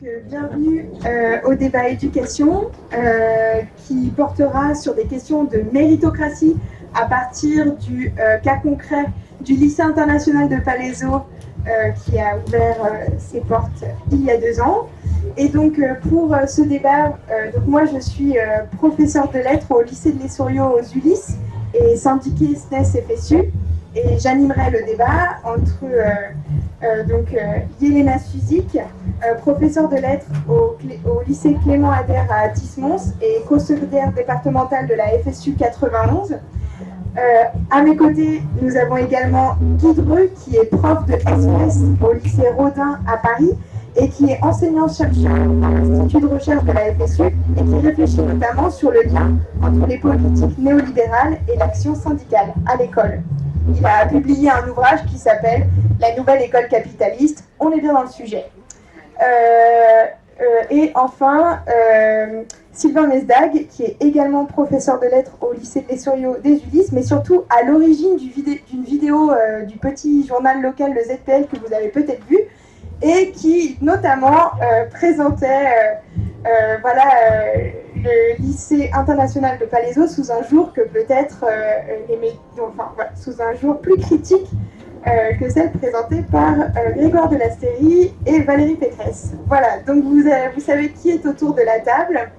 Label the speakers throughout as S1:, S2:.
S1: Bienvenue au débat éducation qui portera sur des questions de méritocratie à partir du cas concret du lycée international de Palaiseau qui a ouvert ses portes il y a 2 ans. Et donc pour ce débat, donc moi je suis professeure de lettres au lycée de l'Essorio aux Ulysses et syndiquée SNES FSU. Et j'animerai le débat entre Yelena Suzik, professeure de lettres au lycée Clément Ader à Athis-Mons et co-secrétaire départementale de la FSU 91. À mes côtés, nous avons également Guy Dreux, qui est prof de Express au lycée Rodin à Paris et qui est enseignant-chercheur à l'Institut de recherche de la FSU et qui réfléchit notamment sur le lien entre les politiques néolibérales et l'action syndicale à l'école. Il a publié un ouvrage qui s'appelle « La nouvelle école capitaliste ». On est bien dans le sujet. Et enfin, Sylvain Mesdag, qui est également professeur de lettres au lycée de l'Essorio des Ulysses, mais surtout à l'origine d'une vidéo du petit journal local, le ZPL, que vous avez peut-être vu, et qui notamment présentait le lycée international de Palaiseau sous un jour que peut-être sous un jour plus critique que celle présentée par Grégoire de Lasteyrie et Valérie Pécresse. Voilà, donc vous savez qui est autour de la table.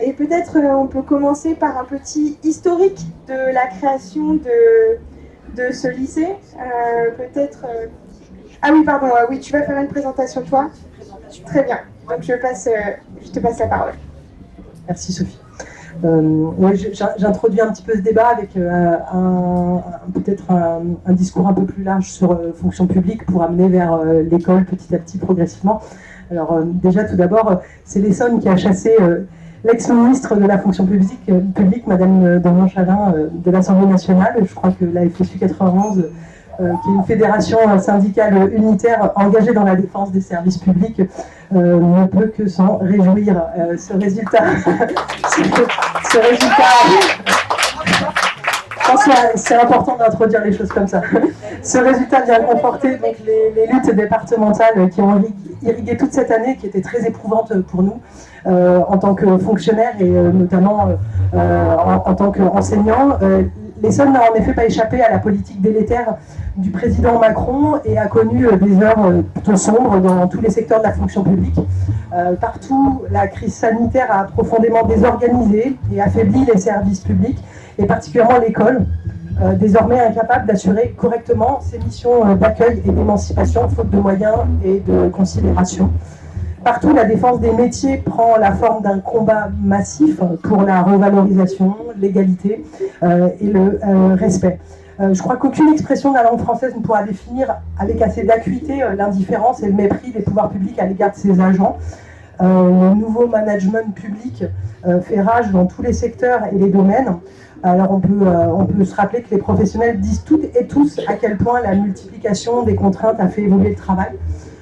S1: Et peut-être on peut commencer par un petit historique de la création de ce lycée. Ah oui, pardon, oui, tu vas faire une présentation toi ? Très bien, donc je te passe la parole.
S2: Merci Sophie. J'introduis un petit peu ce débat avec peut-être un discours un peu plus large sur fonction publique pour amener vers l'école petit à petit progressivement. Alors déjà tout d'abord, c'est l'Essonne qui a chassé l'ex-ministre de la fonction publique Madame Dorian Chalin de l'Assemblée nationale. Je crois que la FSU 91 qui est une fédération syndicale unitaire engagée dans la défense des services publics, ne peut que s'en réjouir. Ce résultat, c'est important d'introduire les choses comme ça. Ce résultat vient conforter donc, les luttes départementales qui ont irrigué toute cette année, qui étaient très éprouvantes pour nous en tant que fonctionnaires et notamment en tant qu'enseignants. L'Essonne n'a en effet pas échappé à la politique délétère du président Macron et a connu des heures plutôt sombres dans tous les secteurs de la fonction publique. Partout, la crise sanitaire a profondément désorganisé et affaibli les services publics, et particulièrement l'école, désormais incapable d'assurer correctement ses missions d'accueil et d'émancipation, faute de moyens et de considération. Partout, la défense des métiers prend la forme d'un combat massif pour la revalorisation, l'égalité et le respect. Je crois qu'aucune expression de la langue française ne pourra définir avec assez d'acuité l'indifférence et le mépris des pouvoirs publics à l'égard de ses agents. Le nouveau management public fait rage dans tous les secteurs et les domaines. Alors on peut se rappeler que les professionnels disent toutes et tous à quel point la multiplication des contraintes a fait évoluer le travail.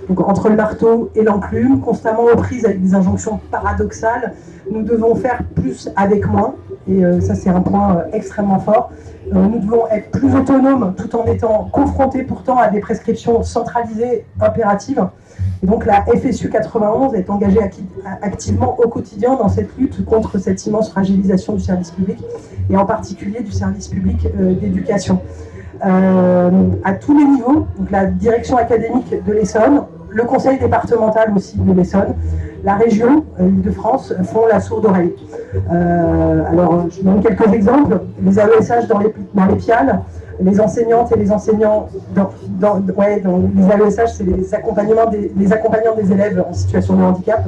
S2: Donc, entre le marteau et l'enclume, constamment aux prises avec des injonctions paradoxales, nous devons faire plus avec moins, et ça c'est un point extrêmement fort. Nous devons être plus autonomes tout en étant confrontés pourtant à des prescriptions centralisées impératives. Et donc la FSU 91 est engagée activement au quotidien dans cette lutte contre cette immense fragilisation du service public, et en particulier du service public d'éducation. À tous les niveaux, donc la direction académique de l'Essonne, le conseil départemental aussi de l'Essonne, la région Île-de-France font la sourde oreille. Alors, je donne quelques exemples. Les AESH dans les PIAL, les enseignantes et les enseignants les AESH, c'est les accompagnants des élèves en situation de handicap.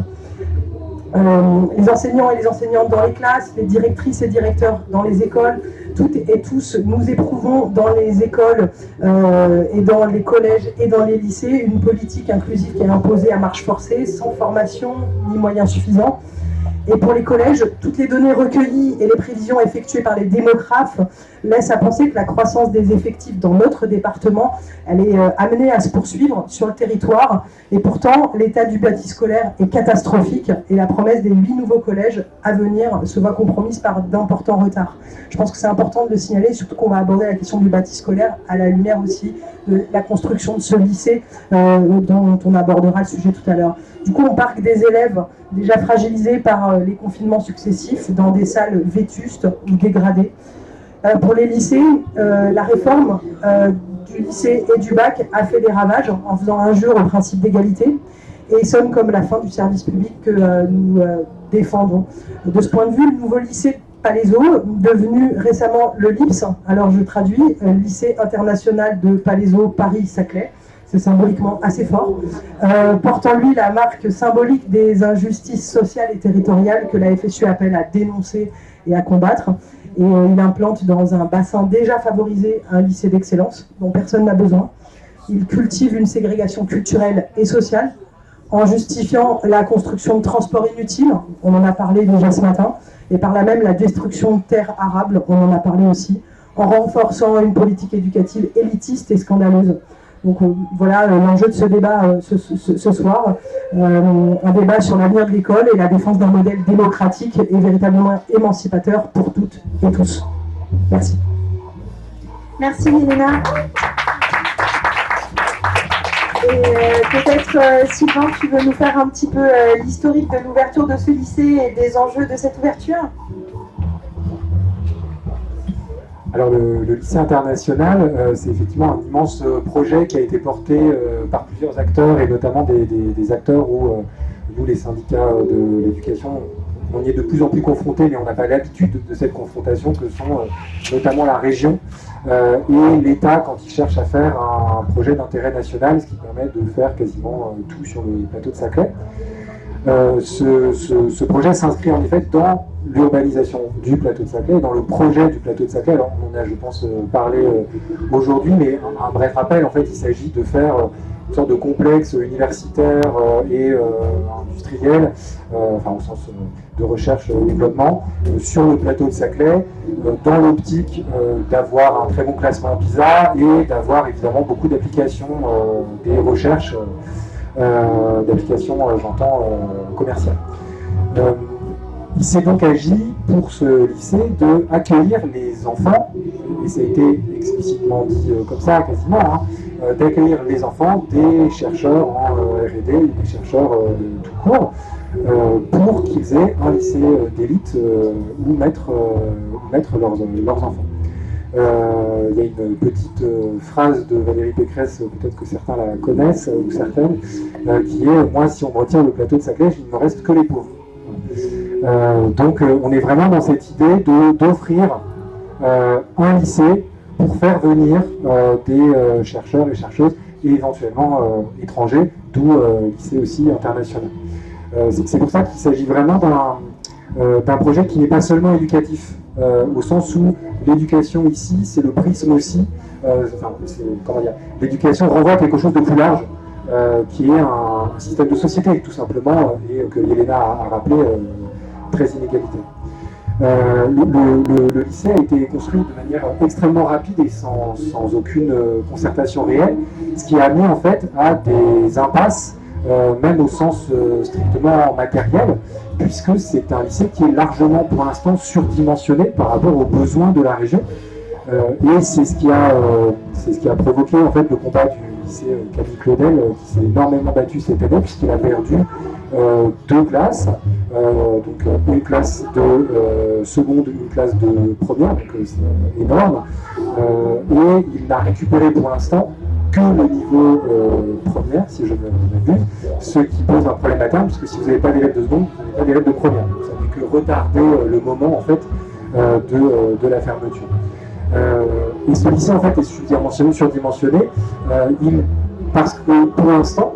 S2: Les enseignants et les enseignantes dans les classes, les directrices et directeurs dans les écoles, toutes et tous, nous éprouvons dans les écoles et dans les collèges et dans les lycées une politique inclusive qui est imposée à marche forcée, sans formation ni moyens suffisants. Et pour les collèges, toutes les données recueillies et les prévisions effectuées par les démographes laissent à penser que la croissance des effectifs dans notre département, elle est amenée à se poursuivre sur le territoire. Et pourtant, l'état du bâti scolaire est catastrophique et la promesse des 8 nouveaux collèges à venir se voit compromise par d'importants retards. Je pense que c'est important de le signaler, surtout qu'on va aborder la question du bâti scolaire à la lumière aussi de la construction de ce lycée dont on abordera le sujet tout à l'heure. Du coup, on parque des élèves déjà fragilisés par les confinements successifs dans des salles vétustes ou dégradées. Pour les lycées, la réforme du lycée et du bac a fait des ravages en faisant injure au principe d'égalité et sonne comme la fin du service public que nous défendons. De ce point de vue, le nouveau lycée Palaiseau, devenu récemment le LIPS, alors je traduis, lycée international de Palaiseau Paris-Saclay, c'est symboliquement assez fort, porte en lui la marque symbolique des injustices sociales et territoriales que la FSU appelle à dénoncer et à combattre. Et il implante dans un bassin déjà favorisé un lycée d'excellence dont personne n'a besoin. Il cultive une ségrégation culturelle et sociale en justifiant la construction de transports inutiles, on en a parlé déjà ce matin, et par là même la destruction de terres arables, on en a parlé aussi, en renforçant une politique éducative élitiste et scandaleuse. Donc voilà l'enjeu de ce débat ce soir, un débat sur l'avenir de l'école et la défense d'un modèle démocratique et véritablement émancipateur pour toutes et tous. Merci.
S1: Merci Milena. Et peut-être Sylvain, tu veux nous faire un petit peu l'historique de l'ouverture de ce lycée et des enjeux de cette ouverture ?
S3: Alors le lycée international, c'est effectivement un immense projet qui a été porté par plusieurs acteurs et notamment des acteurs où nous, les syndicats de l'éducation, on y est de plus en plus confrontés, mais on n'a pas l'habitude de cette confrontation que sont notamment la région et l'État quand il cherche à faire un projet d'intérêt national, ce qui permet de faire quasiment tout sur le plateau de Saclay. Ce projet s'inscrit en effet dans l'urbanisation du plateau de Saclay, dans le projet du plateau de Saclay. Alors on en a, je pense, parlé aujourd'hui, mais un bref rappel, en fait, il s'agit de faire une sorte de complexe universitaire et industriel, enfin au sens de recherche et développement, sur le plateau de Saclay, dans l'optique d'avoir un très bon classement en PISA et d'avoir évidemment beaucoup d'applications des recherches, d'applications, j'entends, commerciales. Il s'est donc agi pour ce lycée d'accueillir les enfants, et ça a été explicitement dit comme ça quasiment, hein, d'accueillir les enfants des chercheurs en R&D, des chercheurs de tout court, pour qu'ils aient un lycée d'élite où mettre leurs enfants. Il y a une petite phrase de Valérie Pécresse, peut-être que certains la connaissent, ou certaines, qui est « Moi, si on me retire le plateau de Saclay, il ne me reste que les pauvres ». Donc on est vraiment dans cette idée d'offrir un lycée pour faire venir des chercheurs et chercheuses et éventuellement étrangers, d'où lycée aussi international. C'est pour ça qu'il s'agit vraiment d'un projet qui n'est pas seulement éducatif, au sens où l'éducation ici, c'est le prisme aussi, l'éducation renvoie à quelque chose de plus large, qui est un système de société, tout simplement, et que Yelena a rappelé, très inégalitaire. Le lycée a été construit de manière extrêmement rapide et sans aucune concertation réelle, ce qui a amené en fait à des impasses, même au sens strictement matériel, puisque c'est un lycée qui est largement pour l'instant surdimensionné par rapport aux besoins de la région. Et c'est ce qui a provoqué en fait le combat du lycée Camille Claudel, qui s'est énormément battu cette année puisqu'il a perdu 2 classes, donc une classe de seconde, une classe de première, donc c'est énorme, et il n'a récupéré pour l'instant que le niveau première, si je ne m'abuse, ce qui pose un problème à terme, parce que si vous n'avez pas d'élèves de seconde, vous n'avez pas d'élèves de première, donc ça ne fait que retarder le moment en fait de la fermeture. Et ce lycée en fait est surdimensionné, parce que pour l'instant,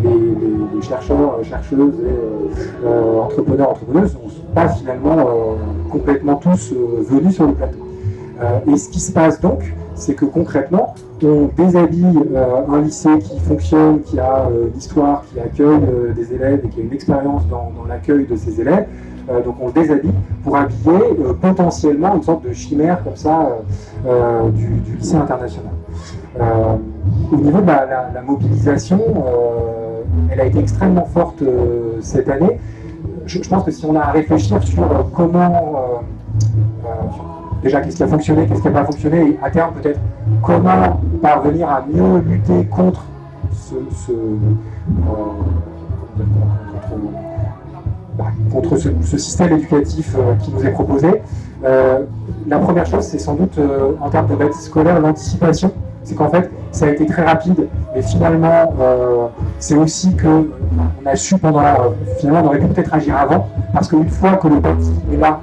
S3: les chercheurs, chercheuses et entrepreneurs, entrepreneuses ne sont pas finalement complètement tous venus sur le plateau. Et ce qui se passe donc, c'est que concrètement, on déshabille un lycée qui fonctionne, qui a l'histoire, qui accueille des élèves et qui a une expérience dans l'accueil de ces élèves. Donc on le déshabille pour habiller potentiellement une sorte de chimère comme ça du lycée international. Au niveau de la mobilisation, elle a été extrêmement forte cette année. Je pense que si on a à réfléchir sur comment déjà qu'est-ce qui a fonctionné, qu'est-ce qui n'a pas fonctionné, et à terme peut-être comment parvenir à mieux lutter contre contre ce système éducatif qui nous est proposé. La première chose, c'est sans doute en termes de bâti scolaire, l'anticipation. C'est qu'en fait, ça a été très rapide, mais finalement, c'est aussi qu'on a su finalement, on aurait pu peut-être agir avant, parce qu'une fois que le bâti est là,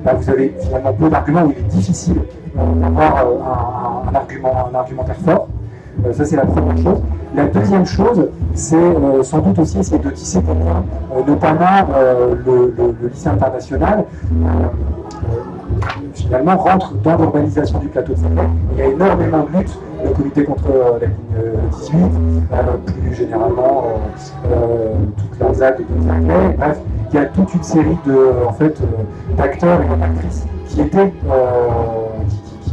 S3: bah, vous avez finalement peu d'arguments où il est difficile d'avoir un argumentaire fort. Ça, c'est la première chose. La deuxième chose, c'est sans doute aussi essayer de tisser des liens, notamment le lycée international. Finalement, rentre dans l'urbanisation du plateau de Saclay. Il y a énormément de luttes, le comité contre la ligne 18, plus généralement toute la ZAD de Saclay. Bref, il y a toute une série d'acteurs et d'actrices qui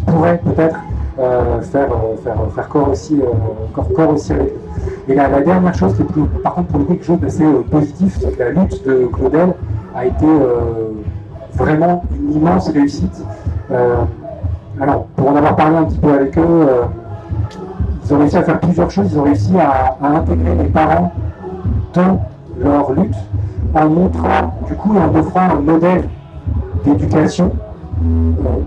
S3: pourraient peut-être faire corps aussi avec eux. Et la dernière chose qui est par contre pour le coup quelque chose d'assez positif, c'est que la lutte de Claudel a été vraiment une immense réussite. Alors, pour en avoir parlé un petit peu avec eux, ils ont réussi à faire plusieurs choses. Ils ont réussi à intégrer les parents dans leur lutte en montrant, du coup, en offrant un modèle d'éducation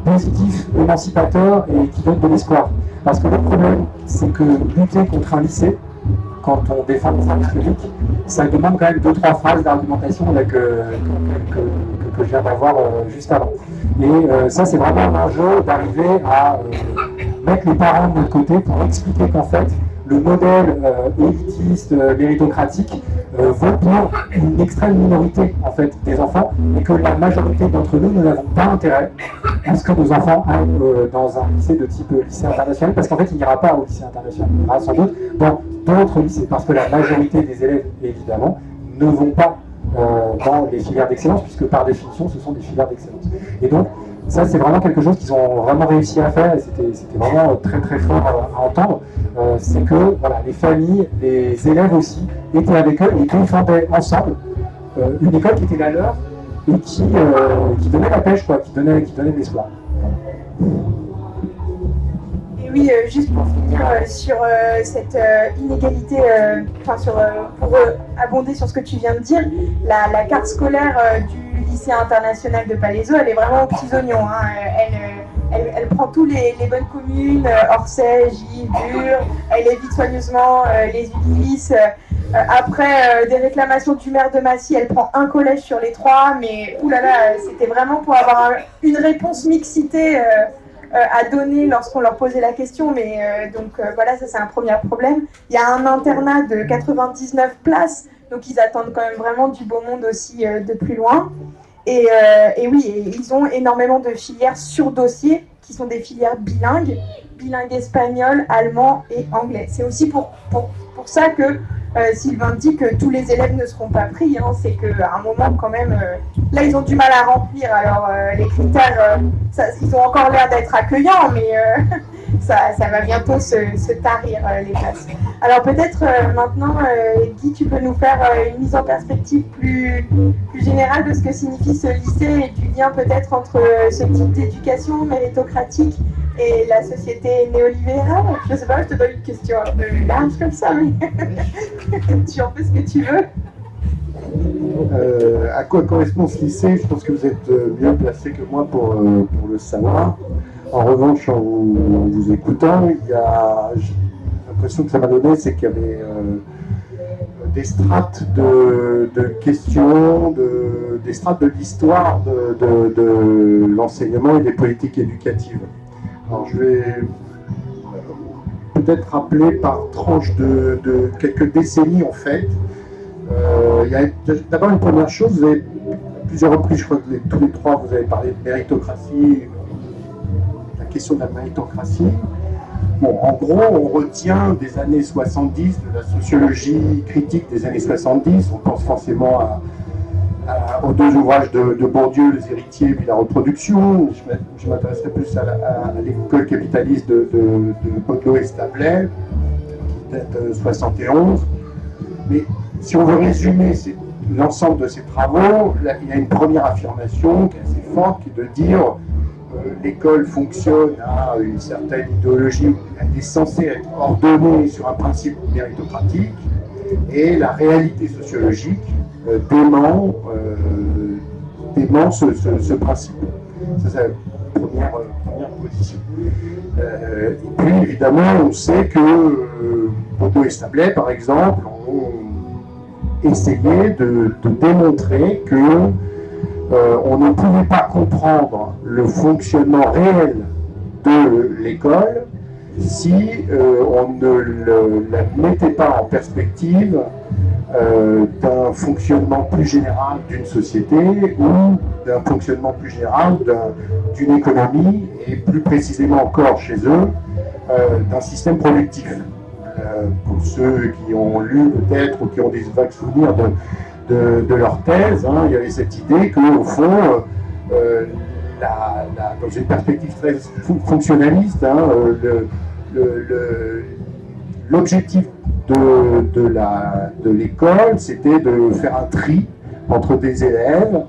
S3: positif, émancipateur et qui donne de l'espoir. Parce que le problème, c'est que lutter contre un lycée, quand on défend le service public, ça demande quand même 2-3 phrases d'argumentation que je viens d'avoir juste avant. Et ça, c'est vraiment un enjeu d'arriver à mettre les parents de notre côté pour expliquer qu'en fait, le modèle élitiste, méritocratique, vaut pour une extrême minorité en fait, des enfants, et que la majorité d'entre nous n'avons pas intérêt à ce que nos enfants aillent dans un lycée de type lycée international, parce qu'en fait, il n'ira pas au lycée international, il ira sans doute dans d'autres lycées, parce que la majorité des élèves, évidemment, ne vont pas dans les filières d'excellence, puisque par définition, ce sont des filières d'excellence. Et donc, ça, c'est vraiment quelque chose qu'ils ont vraiment réussi à faire, et c'était vraiment très très fort à entendre. C'est que voilà, les familles, les élèves aussi, étaient avec eux et qu'ils fondaient ensemble une école qui était la leur et qui donnait la pêche, quoi, qui donnait de l'espoir.
S1: Et oui, juste pour finir sur cette inégalité, pour abonder sur ce que tu viens de dire, la carte scolaire du lycée international de Palaiseau, elle est vraiment aux petits oignons. Hein. Elle prend tous les bonnes communes, Orsay, Gives, Bure, elle évite soigneusement les Ulysses. Après des réclamations du maire de Massy, elle prend un collège sur les 3, mais oulala, c'était vraiment pour avoir une réponse mixité à donner lorsqu'on leur posait la question. Mais voilà, ça c'est un premier problème. Il y a un internat de 99 places, donc ils attendent quand même vraiment du beau monde aussi de plus loin. Et oui, ils ont énormément de filières sur dossier qui sont des filières bilingues espagnol, allemand et anglais. C'est aussi pour ça que Sylvain dit que tous les élèves ne seront pas pris. Hein. C'est qu'à un moment, quand même, là, ils ont du mal à remplir. Alors, les critères, ils ont encore l'air d'être accueillants, mais ça va bientôt se tarir, les places. Alors, peut-être maintenant, Guy, tu peux nous faire une mise en perspective plus générale de ce que signifie ce lycée et du lien peut-être entre ce type d'éducation méritocratique et la société néolibérale. Je sais pas, je te donne une question un peu large comme ça, mais tu en fais ce que tu veux.
S4: À quoi correspond ce lycée? Je pense que vous êtes mieux placé que moi pour le savoir. En revanche, en vous écoutant, j'ai l'impression que ça m'a donné, c'est qu'il y avait des strates de questions, des strates de l'histoire de l'enseignement et des politiques éducatives. Alors je vais peut-être rappeler par tranche de quelques décennies en fait. Il y a d'abord une première chose, vous avez plusieurs reprises, je crois que tous les trois vous avez parlé de méritocratie, la question de la méritocratie. Bon, en gros, on retient des années 70, de la sociologie critique des années 70, on pense forcément aux deux ouvrages de Bourdieu, Les héritiers puis la reproduction. Je m'intéresserai plus à l'école capitaliste de Baudelot et Stablet, qui date de 71. Mais si on veut résumer l'ensemble de ces travaux, là, il y a une première affirmation qui est assez forte, qui est de dire l'école fonctionne à une certaine idéologie, elle est censée être ordonnée sur un principe méritocratique, et la réalité sociologique dément ce principe. Ça, c'est la première position. Et puis, évidemment, on sait que Bodo et Stablet, par exemple, ont essayé de démontrer que on ne pouvait pas comprendre le fonctionnement réel de l'école si on ne la mettait pas en perspective d'un fonctionnement plus général d'une société ou d'un fonctionnement plus général d'une économie et plus précisément encore chez eux d'un système productif. Pour ceux qui ont lu peut-être ou qui ont des vagues souvenirs de leur thèse, il y avait cette idée qu'au fond, dans une perspective très fonctionnaliste, l'objectif de l'école, c'était de faire un tri entre des élèves.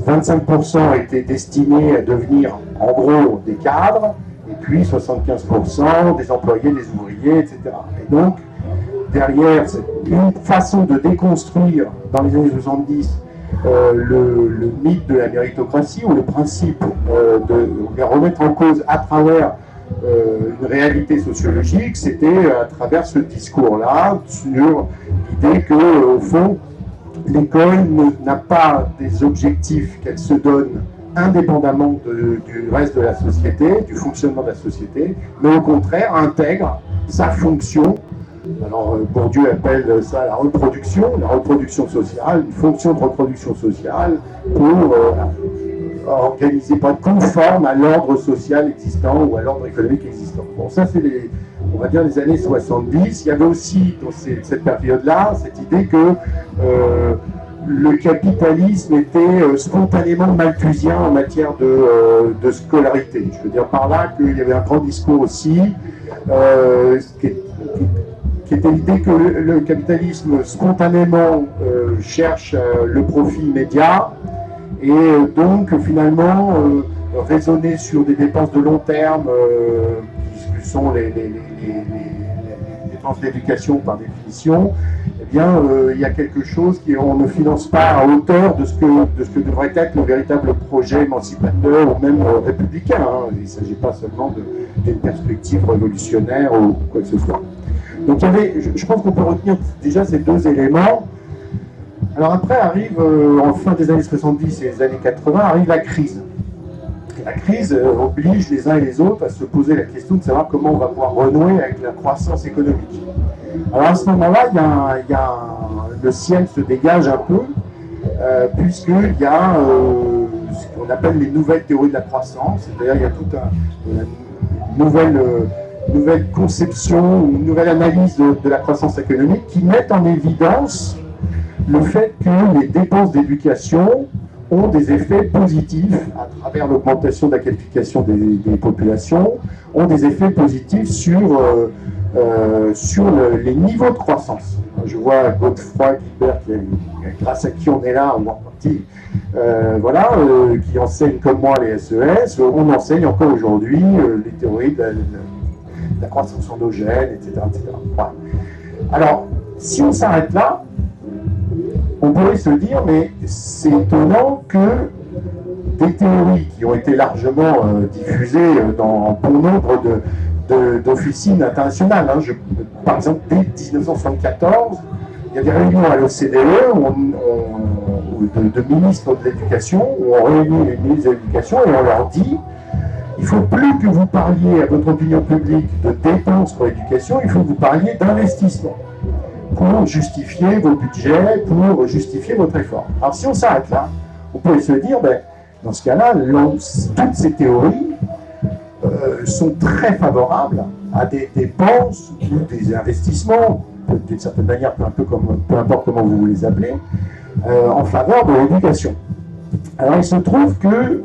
S4: 25% étaient destinés à devenir, en gros, des cadres, et puis 75% des employés, des ouvriers, etc. Et donc, derrière, c'est une façon de déconstruire, dans les années 70, le mythe de la méritocratie, ou le principe de remettre en cause à travers une réalité sociologique, c'était à travers ce discours-là, sur l'idée que, au fond, l'école n'a pas des objectifs qu'elle se donne indépendamment du reste de la société, du fonctionnement de la société, mais au contraire intègre sa fonction. Alors Bourdieu appelle ça la reproduction sociale, une fonction de reproduction sociale pour organiser, pour être conforme à l'ordre social existant ou à l'ordre économique existant. Bon, ça c'est on va dire les années 70. Il y avait aussi dans cette période-là cette idée que le capitalisme était spontanément malthusien en matière de scolarité. Je veux dire par là qu'il y avait un grand discours aussi qui était l'idée que le capitalisme spontanément cherche le profit immédiat et donc finalement raisonner sur des dépenses de long terme qui sont les dépenses d'éducation par définition. Eh bien, il y a quelque chose qu'on ne finance pas à hauteur de ce que devrait être le véritable projet émancipateur ou même républicain. Il ne s'agit pas seulement d'une perspective révolutionnaire ou quoi que ce soit. Donc je pense qu'on peut retenir déjà ces deux éléments. Alors après arrive, en fin des années 70 et les années 80, arrive la crise. Et la crise oblige les uns et les autres à se poser la question de savoir comment on va pouvoir renouer avec la croissance économique. Alors à ce moment-là, le ciel se dégage un peu, puisqu'il y a ce qu'on appelle les nouvelles théories de la croissance, c'est-à-dire il y a toute une nouvelle conception, une nouvelle analyse de la croissance économique qui mettent en évidence le fait que les dépenses d'éducation ont des effets positifs à travers l'augmentation de la qualification des populations, ont des effets positifs sur les niveaux de croissance. Je vois Godefroy Guibert, grâce à qui on est là, en partie, qui enseigne comme moi les SES. On enseigne encore aujourd'hui les théories de la croissance endogène, etc. Voilà. Alors, si on s'arrête là, on pourrait se dire, mais c'est étonnant que des théories qui ont été largement diffusées dans bon nombre d'officines internationales, par exemple, dès 1974, il y a des réunions à l'OCDE de ministres de l'éducation, où on réunit les ministres de l'éducation et on leur dit il ne faut plus que vous parliez à votre opinion publique de dépenses pour l'éducation, il faut que vous parliez d'investissement pour justifier vos budgets, pour justifier votre effort. Alors si on s'arrête là, on peut se dire, dans ce cas-là, toutes ces théories sont très favorables à des dépenses ou des investissements, d'une certaine manière, peu importe comment vous les appelez, en faveur de l'éducation. Alors il se trouve que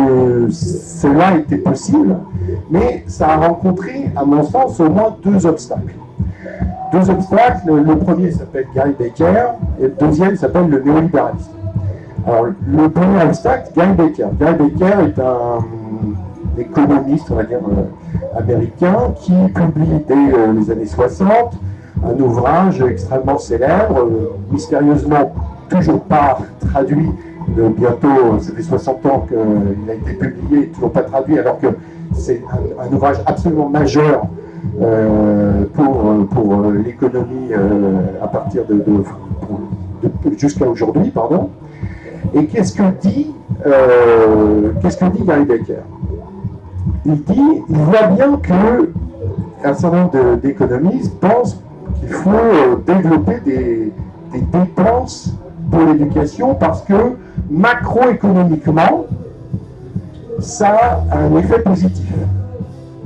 S4: cela était possible, mais ça a rencontré, à mon sens, au moins deux obstacles. Le premier s'appelle Gary Becker et le deuxième s'appelle le néolibéralisme. Alors, le premier obstacle, Gary Becker. Gary Becker est un économiste, on va dire, américain, qui publie dès les années 60 un ouvrage extrêmement célèbre, mystérieusement toujours pas traduit. Bientôt, ça fait 60 ans qu'il a été publié, toujours pas traduit, alors que c'est un ouvrage absolument majeur pour l'économie à partir jusqu'à aujourd'hui, pardon. Et qu'est-ce que dit Gary Becker? Il voit bien que un certain nombre d'économistes pensent qu'il faut développer des dépenses pour l'éducation parce que macroéconomiquement, ça a un effet positif.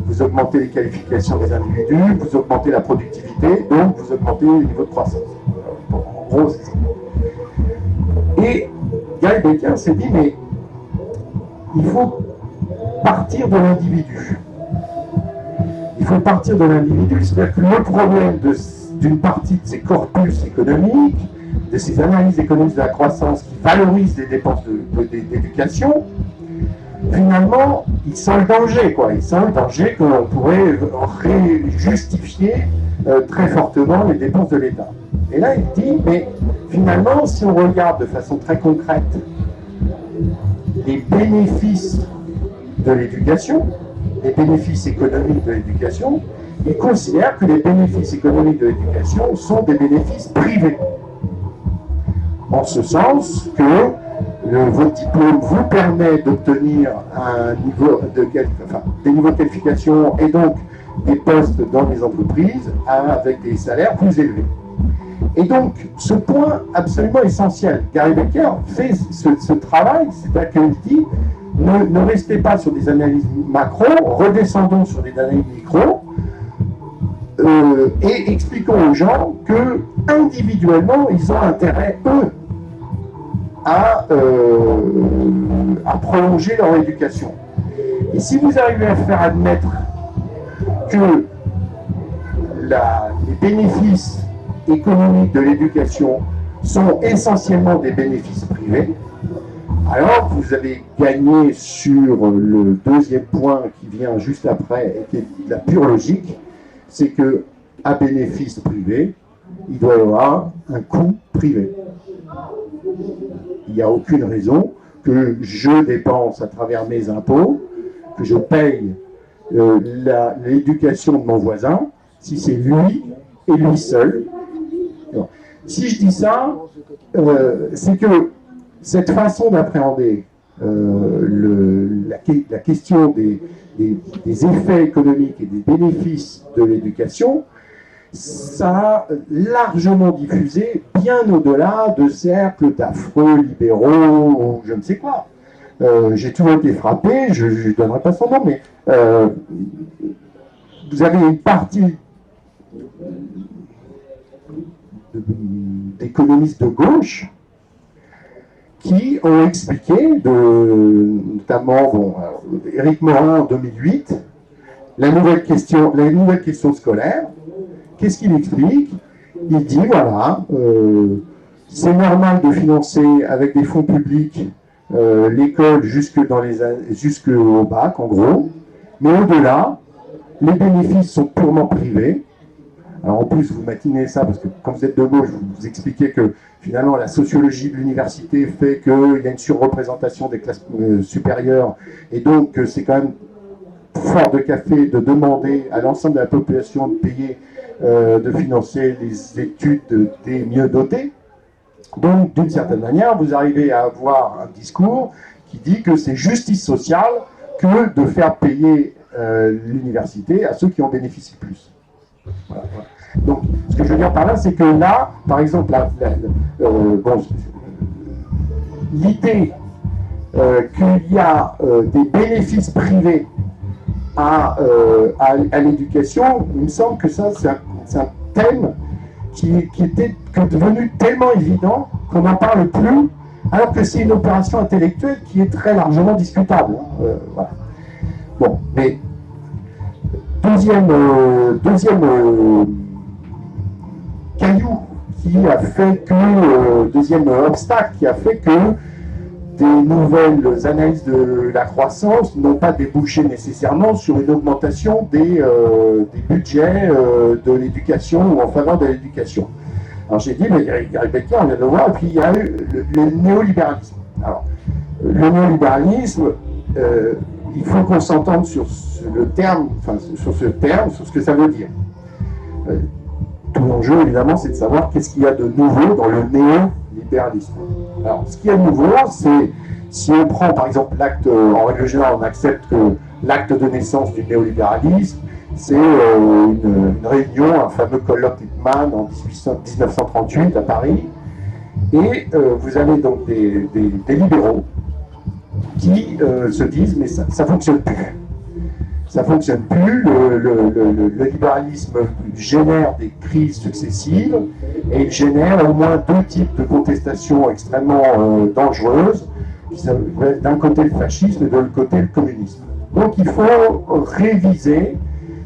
S4: Vous augmentez les qualifications des individus, vous augmentez la productivité, donc vous augmentez le niveau de croissance. Bon, en gros, c'est ça. Et Gary Becker s'est dit, mais il faut partir de l'individu. Il faut partir de l'individu, c'est-à-dire que le problème d'une partie de ces corpus économiques, de ces analyses économiques de la croissance qui valorisent les dépenses d'éducation, finalement, il sent le danger, quoi. Il sent le danger qu'on pourrait justifier très fortement les dépenses de l'État. Et là, il dit, mais finalement, si on regarde de façon très concrète les bénéfices de l'éducation, les bénéfices économiques de l'éducation, il considère que les bénéfices économiques de l'éducation sont des bénéfices privés. En ce sens que votre diplôme vous permet d'obtenir des niveaux de qualification et donc des postes dans les entreprises avec des salaires plus élevés. Et donc, ce point absolument essentiel, Gary Becker fait ce travail, c'est-à-dire qu'il dit ne restez pas sur des analyses macro, redescendons sur des analyses micro, et expliquons aux gens que individuellement, ils ont intérêt, eux, à prolonger leur éducation. Et si vous arrivez à faire admettre que les bénéfices économiques de l'éducation sont essentiellement des bénéfices privés, alors vous avez gagné sur le deuxième point qui vient juste après et qui est la pure logique, c'est que à bénéfice privé, il doit y avoir un coût privé. Il n'y a aucune raison que je dépense à travers mes impôts, que je paye l'éducation de mon voisin, si c'est lui et lui seul. Alors, si je dis ça, c'est que cette façon d'appréhender la question des effets économiques et des bénéfices de l'éducation, ça a largement diffusé bien au-delà de cercles d'affreux libéraux ou je ne sais quoi. J'ai toujours été frappé, je ne donnerai pas son nom, mais vous avez une partie d'économistes de gauche qui ont expliqué, notamment Éric Morin en 2008, la nouvelle question scolaire. Qu'est-ce qu'il explique? Il dit, voilà, c'est normal de financer avec des fonds publics l'école jusqu'au bac, en gros, mais au-delà, les bénéfices sont purement privés. Alors en plus, vous matinez ça, parce que quand vous êtes de gauche, vous expliquez que finalement la sociologie de l'université fait qu'il y a une surreprésentation des classes supérieures, et donc c'est quand même fort de café de demander à l'ensemble de la population de payer, de financer les études des mieux dotés. Donc d'une certaine manière, vous arrivez à avoir un discours qui dit que c'est justice sociale que de faire payer l'université à ceux qui en bénéficient plus. Voilà. Donc, ce que je veux dire par là, c'est que là, par exemple, l'idée qu'il y a des bénéfices privés à l'éducation, il me semble que ça, c'est un thème qui était devenu tellement évident qu'on n'en parle plus, alors que c'est une opération intellectuelle qui est très largement discutable. Voilà. Bon, mais deuxième caillou qui a fait que, deuxième obstacle qui a fait que des nouvelles analyses de la croissance n'ont pas débouché nécessairement sur une augmentation des budgets de l'éducation ou en faveur de l'éducation. Alors j'ai dit, mais Gary Becker, on vient de le voir, et puis il y a eu le néolibéralisme. Alors, le néolibéralisme, il faut qu'on s'entende sur le terme, enfin sur ce terme, sur ce que ça veut dire. Tout l'enjeu, évidemment, c'est de savoir qu'est-ce qu'il y a de nouveau dans le néolibéralisme. Alors, ce qu'il y a de nouveau, c'est, si on prend par exemple l'acte, en règle générale, on accepte que l'acte de naissance du néolibéralisme, c'est une réunion, un fameux colloque Lippmann en 1938 à Paris, et vous avez donc des libéraux qui se disent, mais ça ne fonctionne plus. Ça ne fonctionne plus, le libéralisme génère des crises successives et il génère au moins deux types de contestations extrêmement dangereuses, d'un côté le fascisme et de l'autre côté le communisme. Donc il faut réviser.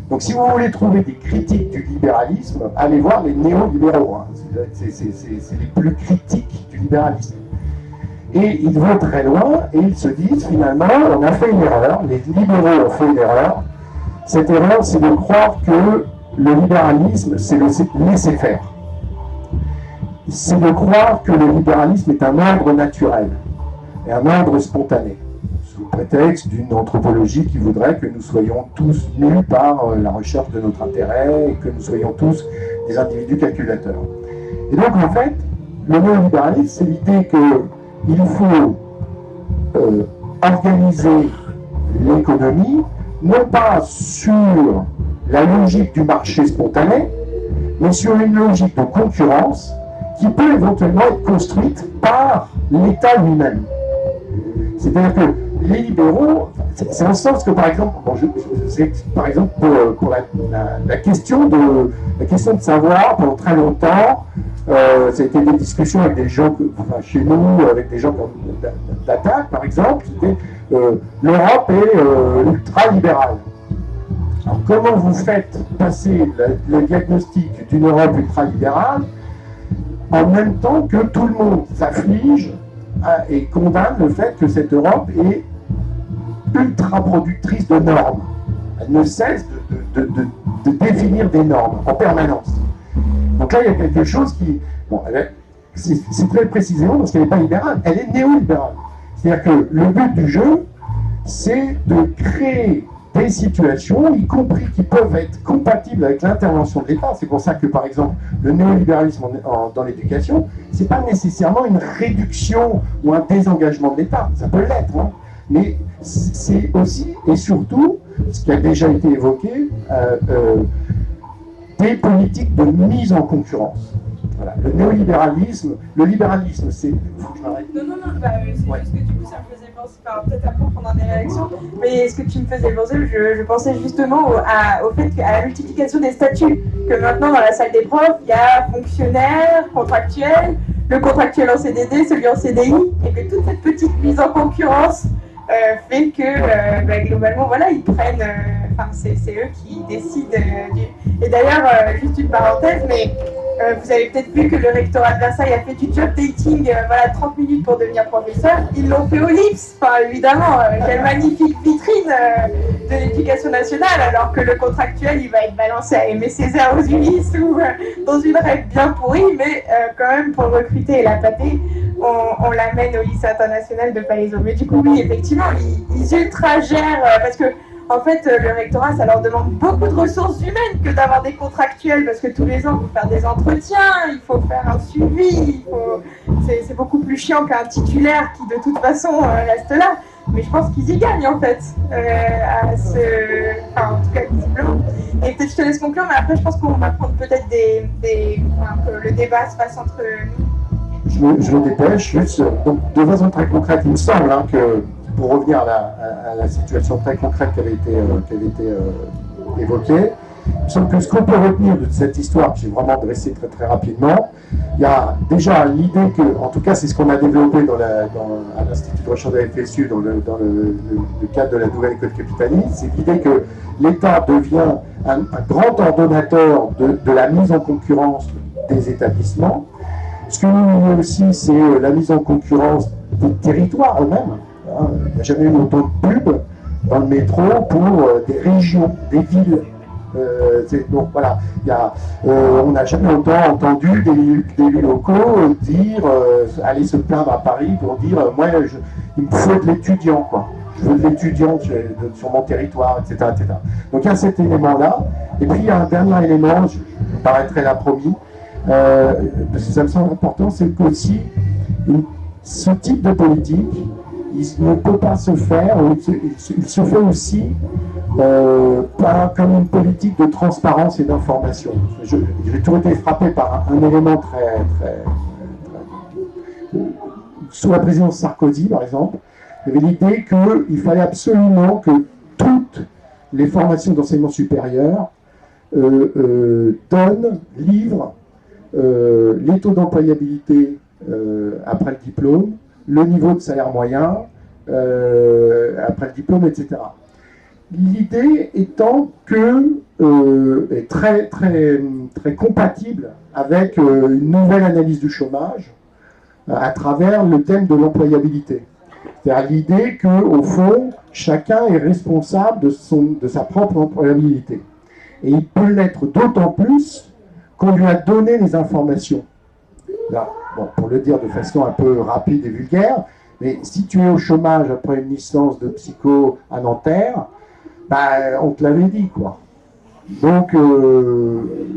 S4: Donc si vous voulez trouver des critiques du libéralisme, allez voir les néolibéraux, hein. C'est les plus critiques du libéralisme. Et ils vont très loin et ils se disent finalement, on a fait une erreur, les libéraux ont fait une erreur. Cette erreur, c'est de croire que le libéralisme, c'est laisser faire. C'est de croire que le libéralisme est un ordre naturel et un ordre spontané, sous prétexte d'une anthropologie qui voudrait que nous soyons tous mus par la recherche de notre intérêt et que nous soyons tous des individus calculateurs. Et donc en fait, le néolibéralisme, c'est l'idée que il faut organiser l'économie, non pas sur la logique du marché spontané, mais sur une logique de concurrence qui peut éventuellement être construite par l'État lui-même. C'est-à-dire que les libéraux, c'est un sens que par exemple, par exemple pour la question de savoir pendant très longtemps, ça a été des discussions avec des gens, chez nous, avec des gens comme d'Attaque, par exemple, c'était l'Europe est ultra-libérale. Alors, comment vous faites passer le diagnostic d'une Europe ultra-libérale en même temps que tout le monde s'afflige et condamne le fait que cette Europe est ultra-productrice de normes? Elle ne cesse de définir des normes en permanence. Donc là, il y a quelque chose qui... Bon, c'est très précisément parce qu'elle n'est pas libérale, elle est néolibérale. C'est-à-dire que le but du jeu, c'est de créer des situations, y compris qui peuvent être compatibles avec l'intervention de l'État. C'est pour ça que, par exemple, le néolibéralisme dans l'éducation, c'est pas nécessairement une réduction ou un désengagement de l'État. Ça peut l'être, hein. Mais c'est aussi et surtout, ce qui a déjà été évoqué, des politiques de mise en concurrence. Voilà. Le néolibéralisme, le libéralisme, c'est... Faut que je m'arrête.
S1: Non, c'est juste que du coup, ça me faisait penser, peut-être après on prendra des réactions, mais ce que tu me faisais penser, je pensais justement au fait qu'à la multiplication des statuts, que maintenant dans la salle des profs, il y a fonctionnaire, contractuel, le contractuel en CDD, celui en CDI, et que toute cette petite mise en concurrence fait que globalement, voilà, ils prennent, c'est eux qui décident Et d'ailleurs, juste une parenthèse, mais vous avez peut-être vu que le rectorat de Versailles a fait du job dating, 30 minutes pour devenir professeur. Ils l'ont fait au LIPS, évidemment, quelle magnifique vitrine de l'éducation nationale, alors que le contractuel, il va être balancé à Aimé Césaire aux Ulysses ou dans une règle bien pourrie, mais quand même, pour recruter et la pâter, on l'amène au lycée international de Palaiseau. Mais du coup, oui, effectivement, ils ultra-gèrent, parce que en fait, le rectorat, ça leur demande beaucoup de ressources humaines que d'avoir des contractuels, parce que tous les ans, il faut faire des entretiens, il faut faire un suivi, c'est beaucoup plus chiant qu'un titulaire qui, de toute façon, reste là. Mais je pense qu'ils y gagnent, en fait, en tout cas, visiblement. Et peut-être je te laisse conclure, mais après, je pense qu'on va prendre peut-être que le débat se fasse entre nous.
S4: Je me dépêche, juste, donc, de façon très concrète, il me semble que... Pour revenir à la situation très concrète qui avait été évoquée, il me semble que ce qu'on peut retenir de cette histoire, que j'ai vraiment dressée très très rapidement, il y a déjà l'idée que, en tout cas c'est ce qu'on a développé à l'Institut de recherche de la FSU dans le cadre de la nouvelle école capitaliste, c'est l'idée que l'État devient un grand ordonnateur de la mise en concurrence des établissements. Ce que nous voulons aussi, c'est la mise en concurrence des territoires eux-mêmes. Hein. Il n'y a jamais eu autant de pubs dans le métro pour des régions, des villes. Donc voilà, on n'a jamais autant entendu des élus locaux dire, aller se plaindre à Paris pour dire moi il me faut de l'étudiant, quoi. Je veux de l'étudiant sur mon territoire, etc., etc. Donc il y a cet élément-là. Et puis il y a un dernier élément, je me paraîtrais là promis, parce que ça me semble important, c'est qu'aussi ce type de politique, il ne peut pas se faire, il se fait aussi pas comme une politique de transparence et d'information. J'ai toujours été frappé par un élément très sous la présidence Sarkozy, par exemple, il y avait l'idée qu'il fallait absolument que toutes les formations d'enseignement supérieur livrent les taux d'employabilité après le diplôme, le niveau de salaire moyen après le diplôme, etc. L'idée étant que est très compatible avec une nouvelle analyse du chômage à travers le thème de l'employabilité. C'est-à-dire l'idée qu'au fond, chacun est responsable de sa propre employabilité. Et il peut l'être d'autant plus qu'on lui a donné les informations. Là, bon, pour le dire de façon un peu rapide et vulgaire, mais si tu es au chômage après une licence de psycho à Nanterre, bah, on te l'avait dit, quoi. Donc,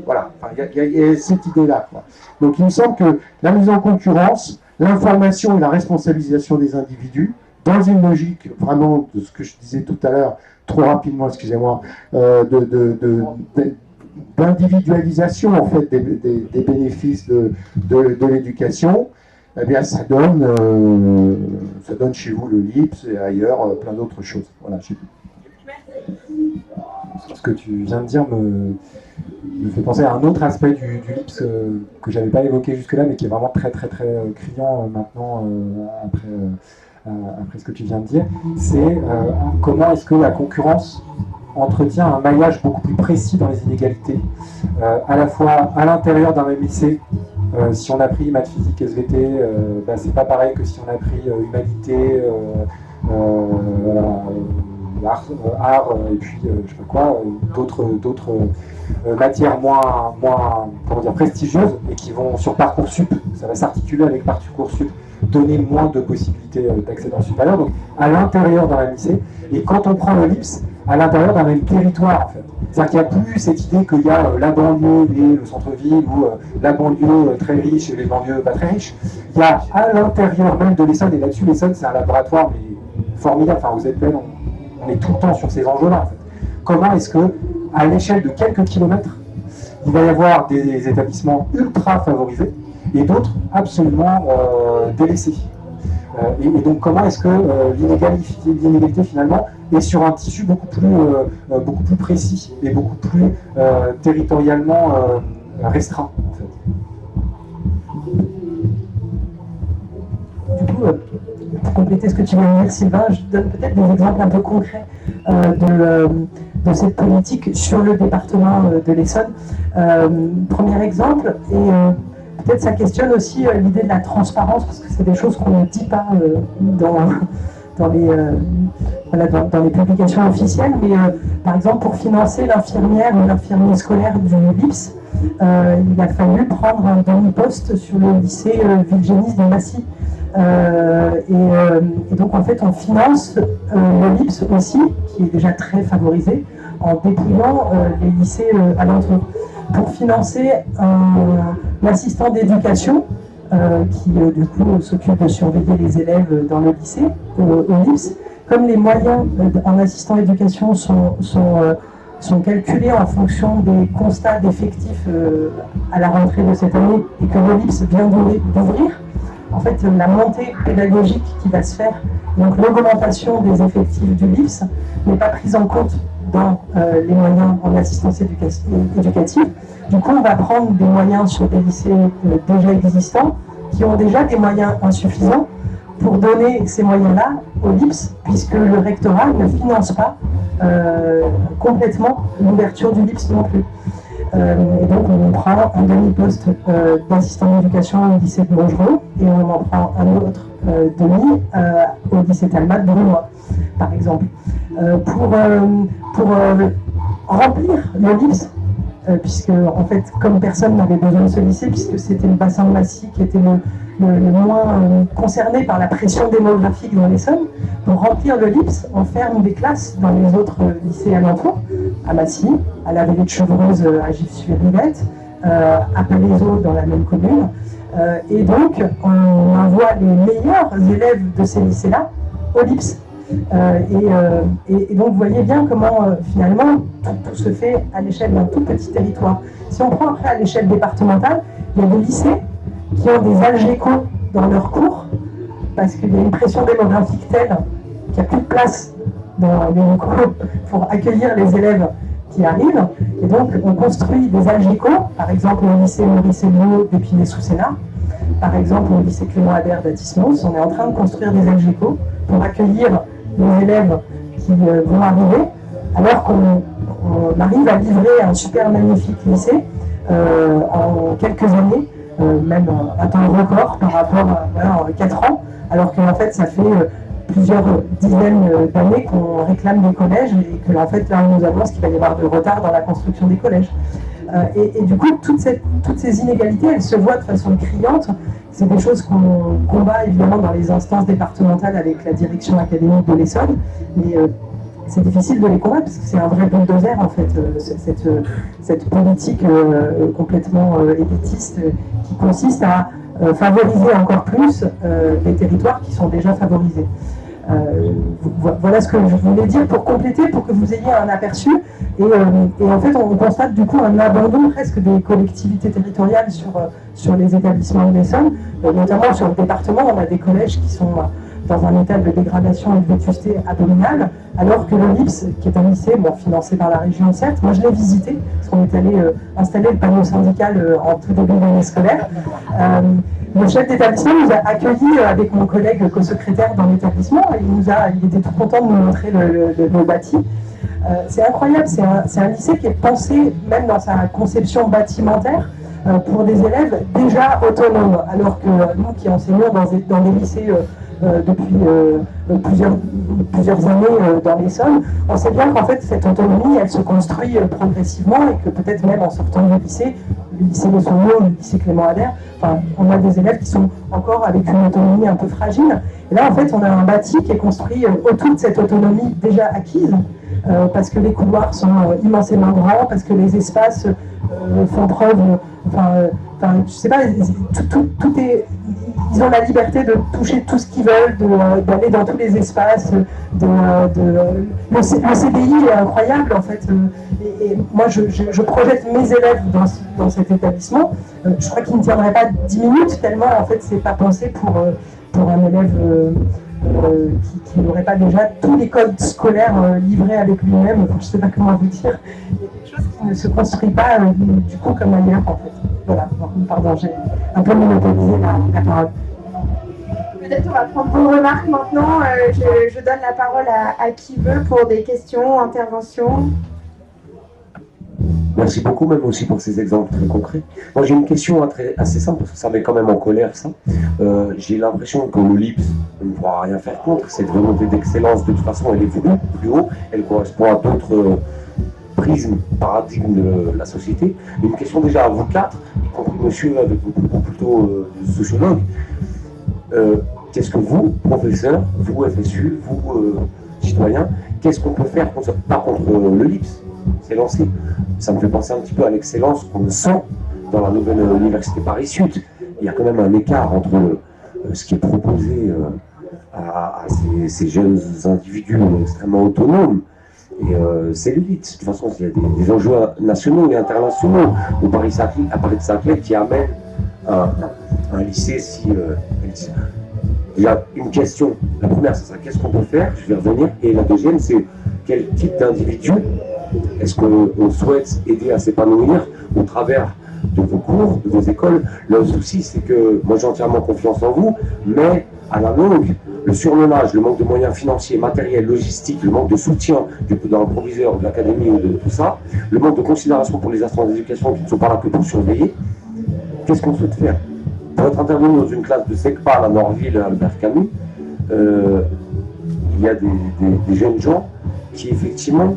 S4: voilà, il y a cette idée-là, quoi. Donc, il me semble que la mise en concurrence, l'information et la responsabilisation des individus, dans une logique vraiment de ce que je disais tout à l'heure, trop rapidement, excusez-moi, d'individualisation en fait des bénéfices de l'éducation, eh bien ça donne chez vous le LIPS et ailleurs plein d'autres choses. Voilà, j'ai dit.
S3: Ce que tu viens de dire me fait penser à un autre aspect du LIPS que j'avais pas évoqué jusque-là, mais qui est vraiment très criant maintenant après ce que tu viens de dire. C'est comment est-ce que la concurrence entretient un maillage beaucoup plus précis dans les inégalités, à la fois à l'intérieur d'un même lycée. Si on a pris maths, physique, SVT, c'est pas pareil que si on a pris humanité, art et puis je sais pas quoi, d'autres matières moins prestigieuses et qui vont sur Parcoursup, ça va s'articuler avec Parcoursup, donner moins de possibilités d'accès dans le supérieur, donc à l'intérieur d'un même lycée. Et quand on prend le LIPS, à l'intérieur d'un même territoire, en fait. C'est-à-dire qu'il n'y a plus cette idée qu'il y a la banlieue et le centre-ville, ou la banlieue très riche et les banlieues pas très riches. Il y a à l'intérieur même de l'Essonne, et là-dessus l'Essonne c'est un laboratoire mais formidable, enfin vous êtes belle, on est tout le temps sur ces enjeux-là, en fait. Comment est-ce que, à l'échelle de quelques kilomètres, il va y avoir des établissements ultra favorisés et d'autres absolument délaissés. Et donc comment est-ce que l'inégalité finalement est sur un tissu beaucoup plus précis et beaucoup plus territorialement restreint, en fait.
S2: Du coup, pour compléter ce que tu viens de dire, Sylvain, je donne peut-être des exemples un peu concrets de cette politique sur le département de l'Essonne. Premier exemple, et peut-être ça questionne aussi l'idée de la transparence, parce que c'est des choses qu'on ne dit pas dans les publications officielles, mais par exemple pour financer l'infirmière ou l'infirmier scolaire du LIPS, il a fallu prendre un demi-poste sur le lycée Villegénis de Massy. Et donc en fait on finance le LIPS aussi, qui est déjà très favorisé, en dépouillant les lycées alentours, pour financer un assistant d'éducation qui du coup s'occupe de surveiller les élèves dans le lycée, au LIPS. Comme les moyens en assistant d'éducation sont calculés en fonction des constats d'effectifs à la rentrée de cette année, et que le LIPS vient d'ouvrir, en fait, la montée pédagogique qui va se faire, donc l'augmentation des effectifs du LIPS, n'est pas prise en compte dans les moyens en assistance éducative. Du coup, on va prendre des moyens sur des lycées déjà existants, qui ont déjà des moyens insuffisants, pour donner ces moyens-là au LIPS, puisque le rectorat ne finance pas complètement l'ouverture du LIPS non plus. Et donc on prend un demi-poste d'assistant d'éducation au lycée de Montgeron et on en prend un autre demi au lycée Talmat de Brunois, par exemple. Pour remplir le LIPS, puisque en fait, comme personne n'avait besoin de ce lycée, puisque c'était le bassin de Massy qui était le moins concerné par la pression démographique dans l'Essonne, pour remplir le LIPS, on ferme des classes dans les autres lycées alentours, à Massy, à la Vallée de Chevreuse, à Gif-sur-Yvette, à Palaiseau dans la même commune. Et donc, on envoie les meilleurs élèves de ces lycées-là au LIPS. Et donc, vous voyez bien comment, finalement, tout se fait à l'échelle d'un tout petit territoire. Si on prend après à l'échelle départementale, il y a des lycées qui ont des algécos dans leurs cours, parce qu'il y a une pression démographique telle qu'il n'y a plus de place dans les locaux pour accueillir les élèves qui arrivent. Et donc, on construit des algécos, par exemple au lycée Maurice Elliot d'Épinay-sous-Sénat, par exemple au lycée Clément Adair d'Athis-Mons. On est en train de construire des algécos pour accueillir les élèves qui vont arriver, alors qu'on arrive à livrer un super magnifique lycée en quelques années, même un temps record par rapport à 4 ans, alors qu'en fait ça fait plusieurs dizaines d'années qu'on réclame des collèges et que en fait là on nous annonce qu'il va y avoir de retard dans la construction des collèges. Et du coup, toutes ces inégalités, elles se voient de façon criante. C'est des choses qu'on combat évidemment dans les instances départementales avec la direction académique de l'Essonne, mais c'est difficile de les combattre parce que c'est un vrai bulldozer en fait, cette politique complètement élitiste qui consiste à favoriser encore plus les territoires qui sont déjà favorisés. Voilà ce que je voulais dire pour compléter, pour que vous ayez un aperçu. Et en fait, on constate du coup un abandon presque des collectivités territoriales sur les établissements de l'Essonne, notamment sur le département. On a des collèges qui sont dans un état de dégradation et de vétusté abominable, alors que le LIPS, qui est un lycée financé par la région certes, moi je l'ai visité, parce qu'on est allé installer le panneau syndical en tout début d'année scolaire. Le chef d'établissement nous a accueillis avec mon collègue co-secrétaire dans l'établissement et il était tout content de nous montrer le bâti. C'est incroyable, c'est un lycée qui est pensé, même dans sa conception bâtimentaire, pour des élèves déjà autonomes, alors que nous qui enseignons dans des lycées depuis plusieurs années dans l'Essonne, on sait bien qu'en fait cette autonomie elle se construit progressivement et que peut-être même en sortant du lycée, le lycée de Saumur, le lycée Clément Adair, on a des élèves qui sont encore avec une autonomie un peu fragile. Et là en fait on a un bâti qui est construit autour de cette autonomie déjà acquise, parce que les couloirs sont immensément grands, parce que les espaces font preuve, je sais pas, tout est. Ils ont la liberté de toucher tout ce qu'ils veulent, d'aller dans tous les espaces. Le CDI est incroyable en fait. Et moi, je projette mes élèves dans cet établissement. Je crois qu'ils ne tiendraient pas 10 minutes tellement en fait c'est pas pensé pour un élève qui n'aurait pas déjà tous les codes scolaires livrés avec lui-même. Je ne sais pas comment vous dire. Il y a quelque chose qui ne se construit pas du coup comme ailleurs en fait. Voilà, pardon, j'ai un peu monopolisé la parole.
S1: Peut-être on va prendre vos remarques maintenant. Je donne la parole à qui veut pour des questions, interventions.
S5: Merci beaucoup, même aussi pour ces exemples très concrets. Moi, j'ai une question assez simple, parce que ça met quand même en colère, ça. J'ai l'impression que le LIPS ne pourra rien faire contre. Cette volonté d'excellence, de toute façon, elle est voulue plus haut. Elle correspond à d'autres prismes, paradigmes de la société. Mais une question déjà à vous quatre, y compris monsieur avec beaucoup plutôt sociologue. Qu'est-ce que vous, professeurs, vous, FSU, vous, citoyens, qu'est-ce qu'on peut faire pas contre le LIPS? C'est lancé. Ça me fait penser un petit peu à l'excellence qu'on sent dans la nouvelle université Paris-Sud. Il y a quand même un écart entre ce qui est proposé à ces jeunes individus extrêmement autonomes et c'est l'élite. De toute façon, il y a des enjeux nationaux et internationaux au Paris-Saclay qui amène un lycée si... il y a une question. La première, c'est ça. Qu'est-ce qu'on peut faire? Je vais revenir. Et la deuxième, c'est quel type d'individu est-ce qu'on souhaite aider à s'épanouir au travers de vos cours, de vos écoles? Le souci, c'est que moi, j'ai entièrement confiance en vous, mais à la longue, le surmenage, le manque de moyens financiers, matériels, logistiques, le manque de soutien dans le proviseur de l'académie ou de tout ça, le manque de considération pour les instances d'éducation qui ne sont pas là que pour surveiller, qu'est-ce qu'on souhaite faire? Pour être intervenu dans une classe de SECPA à Norville, à Albert Camus, il y a des jeunes gens qui effectivement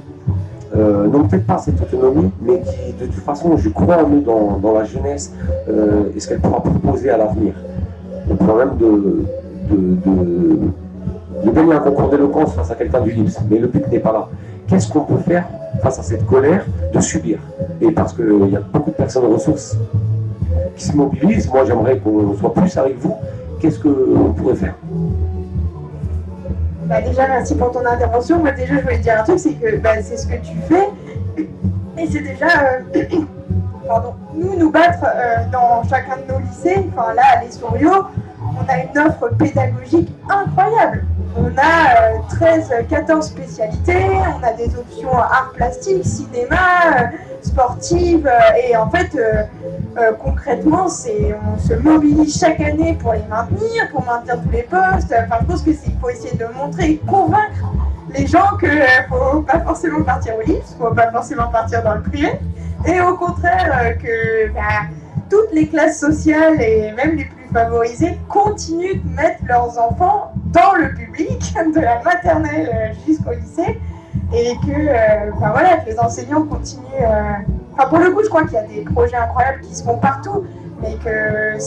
S5: n'ont peut-être pas cette autonomie, mais qui de toute façon, je crois en eux dans la jeunesse et ce qu'elle pourra proposer à l'avenir. Le problème de gagner un concours d'éloquence face à quelqu'un du LIPS, mais le but n'est pas là. Qu'est-ce qu'on peut faire face à cette colère de subir? Et parce qu'il y a beaucoup de personnes ressources qui se mobilisent, moi j'aimerais qu'on soit plus avec vous. Qu'est-ce qu'on pourrait faire?
S1: Déjà, merci pour ton intervention. Moi, déjà, je voulais te dire un truc, c'est que c'est ce que tu fais. Et c'est déjà, nous battre dans chacun de nos lycées. Enfin, là, à l'Essorio, on a une offre pédagogique incroyable. On a 14 spécialités, on a des options arts plastiques, cinéma, sportives, et en fait, concrètement, on se mobilise chaque année pour les maintenir, pour maintenir tous les postes. Enfin, je pense qu'il faut essayer de montrer et convaincre les gens qu'il ne faut pas forcément partir au LIPS, il ne faut pas forcément partir dans le privé, et au contraire que toutes les classes sociales et même les plus favorisés continuent de mettre leurs enfants dans le public, de la maternelle jusqu'au lycée, et que les enseignants continuent. Pour le coup, je crois qu'il y a des projets incroyables qui se font partout, mais que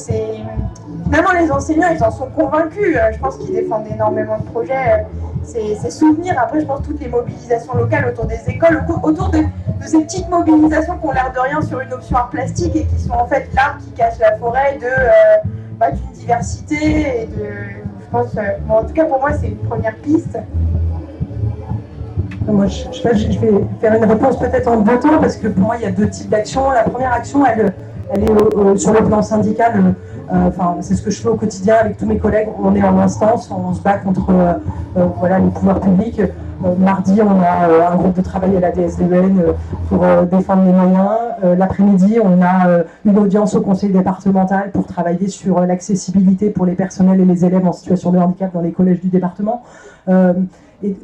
S1: finalement les enseignants, ils en sont convaincus. Je pense qu'ils défendent énormément de projets. C'est souvenir. Après, je pense toutes les mobilisations locales autour des écoles, autour de ces petites mobilisations qui ont l'air de rien sur une option art plastique et qui sont en fait l'arbre qui cache la forêt d'une diversité et je pense, en tout cas pour moi, c'est une première piste.
S2: Moi, je vais faire une réponse peut-être en 2 temps, parce que pour moi, il y a 2 types d'actions. La première action, elle est sur le plan syndical. C'est ce que je fais au quotidien avec tous mes collègues. On est en instance, on se bat contre les pouvoirs publics. Mardi, on a un groupe de travail à la DSDEN pour défendre les moyens. L'après-midi, on a une audience au conseil départemental pour travailler sur l'accessibilité pour les personnels et les élèves en situation de handicap dans les collèges du département. Et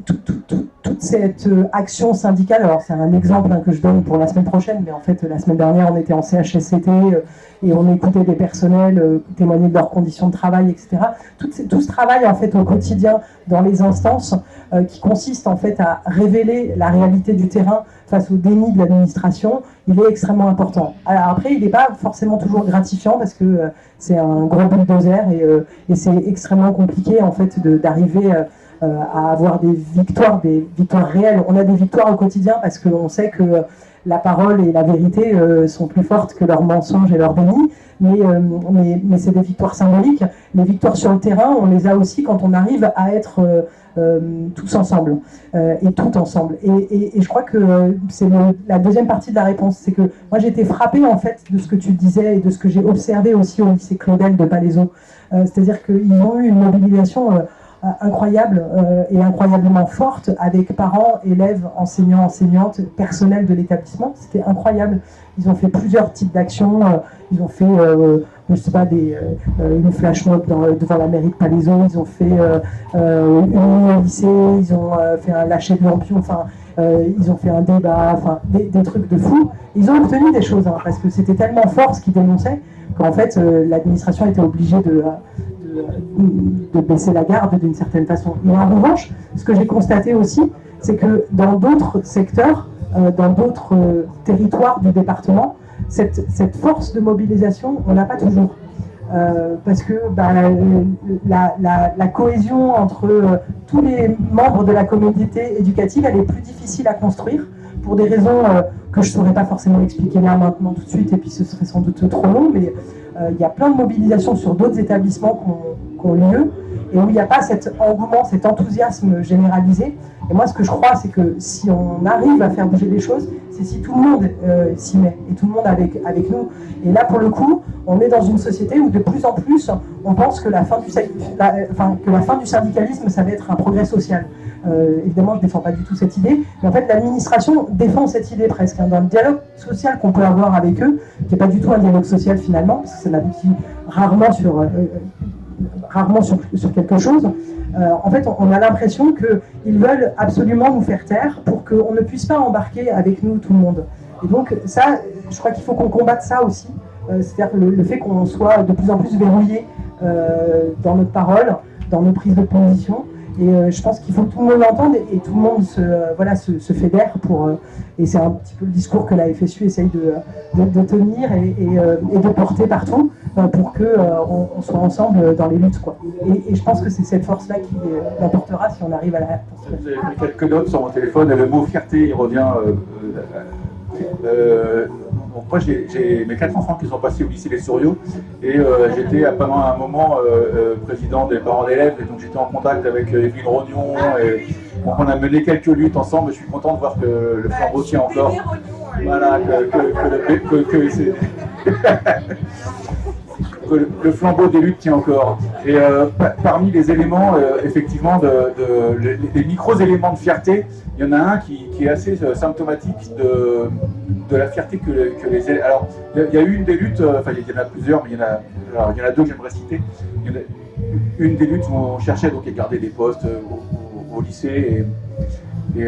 S2: toute cette action syndicale, alors c'est un exemple que je donne pour la semaine prochaine, mais en fait la semaine dernière on était en CHSCT et on écoutait des personnels témoigner de leurs conditions de travail, etc. Tout ce travail en fait au quotidien dans les instances qui consiste en fait à révéler la réalité du terrain face au déni de l'administration, il est extrêmement important. Alors après, il n'est pas forcément toujours gratifiant parce que c'est un gros bulldozer et c'est extrêmement compliqué en fait d'arriver à avoir des victoires réelles. On a des victoires au quotidien parce qu'on sait que la parole et la vérité sont plus fortes que leurs mensonges et leurs dénis, mais c'est des victoires symboliques. Les victoires sur le terrain, on les a aussi quand on arrive à être tous ensemble et tout ensemble. Et je crois que c'est la deuxième partie de la réponse, c'est que moi j'ai été frappée en fait de ce que tu disais et de ce que j'ai observé aussi au lycée Claudel de Palaiseau. C'est-à-dire qu'ils ont eu une mobilisation incroyable et incroyablement forte avec parents, élèves, enseignants, enseignantes, personnel de l'établissement. C'était incroyable. Ils ont fait plusieurs types d'actions. Ils ont fait, je sais pas, une flash mob devant la mairie de Palaiseau. Ils ont fait une nuit au lycée. Ils ont fait un lâcher de lampion. Ils ont fait un débat. Des trucs de fou. Ils ont obtenu des choses parce que c'était tellement fort ce qu'ils dénonçaient qu'en fait l'administration était obligée de baisser la garde d'une certaine façon. Mais en revanche, ce que j'ai constaté aussi, c'est que dans d'autres secteurs, dans d'autres territoires du département, cette force de mobilisation, on n'a pas toujours. Parce que la cohésion entre tous les membres de la communauté éducative, elle est plus difficile à construire pour des raisons que je ne saurais pas forcément expliquer là maintenant tout de suite, et puis ce serait sans doute trop long, mais il y a plein de mobilisations sur d'autres établissements qui ont lieu, et où il n'y a pas cet engouement, cet enthousiasme généralisé. Et moi, ce que je crois, c'est que si on arrive à faire bouger les choses, c'est si tout le monde s'y met, et tout le monde avec nous. Et là, pour le coup, on est dans une société où de plus en plus, on pense que la fin du syndicalisme, ça va être un progrès social. Évidemment, je ne défends pas du tout cette idée, mais en fait, l'administration défend cette idée presque. Dans le dialogue social qu'on peut avoir avec eux, qui n'est pas du tout un dialogue social finalement, parce que ça n'aboutit rarement sur rarement sur quelque chose. En fait, on a l'impression qu'ils veulent absolument nous faire taire pour qu'on ne puisse pas embarquer avec nous tout le monde. Et donc ça, je crois qu'il faut qu'on combatte ça aussi, c'est-à-dire le fait qu'on soit de plus en plus verrouillé dans notre parole, dans nos prises de position. Et je pense qu'il faut que tout le monde l'entende et tout le monde se fédère pour. Et c'est un petit peu le discours que la FSU essaye de tenir et de porter partout pour qu'on soit ensemble dans les luttes, quoi. Et je pense que c'est cette force-là qui l'emportera si on arrive à la construire.
S6: Vous avez pris quelques notes sur mon téléphone et le mot fierté, il revient. Donc moi j'ai mes 4 enfants qui sont passés au lycée Les Souriaux et j'étais pendant un moment président des parents d'élèves et donc j'étais en contact avec Evelyne Rognon et donc on a mené quelques luttes ensemble. Je suis content de voir que le flambeau tient encore. Voilà, que le flambeau des luttes tient encore. Et parmi les éléments, effectivement, les micros-éléments de fierté, il y en a un qui est assez symptomatique de la fierté que les élèves... Alors, il y a eu une des luttes, enfin il y en a plusieurs, mais il y en a 2 que j'aimerais citer. Il y en a une des luttes où on cherchait donc à garder des postes au lycée et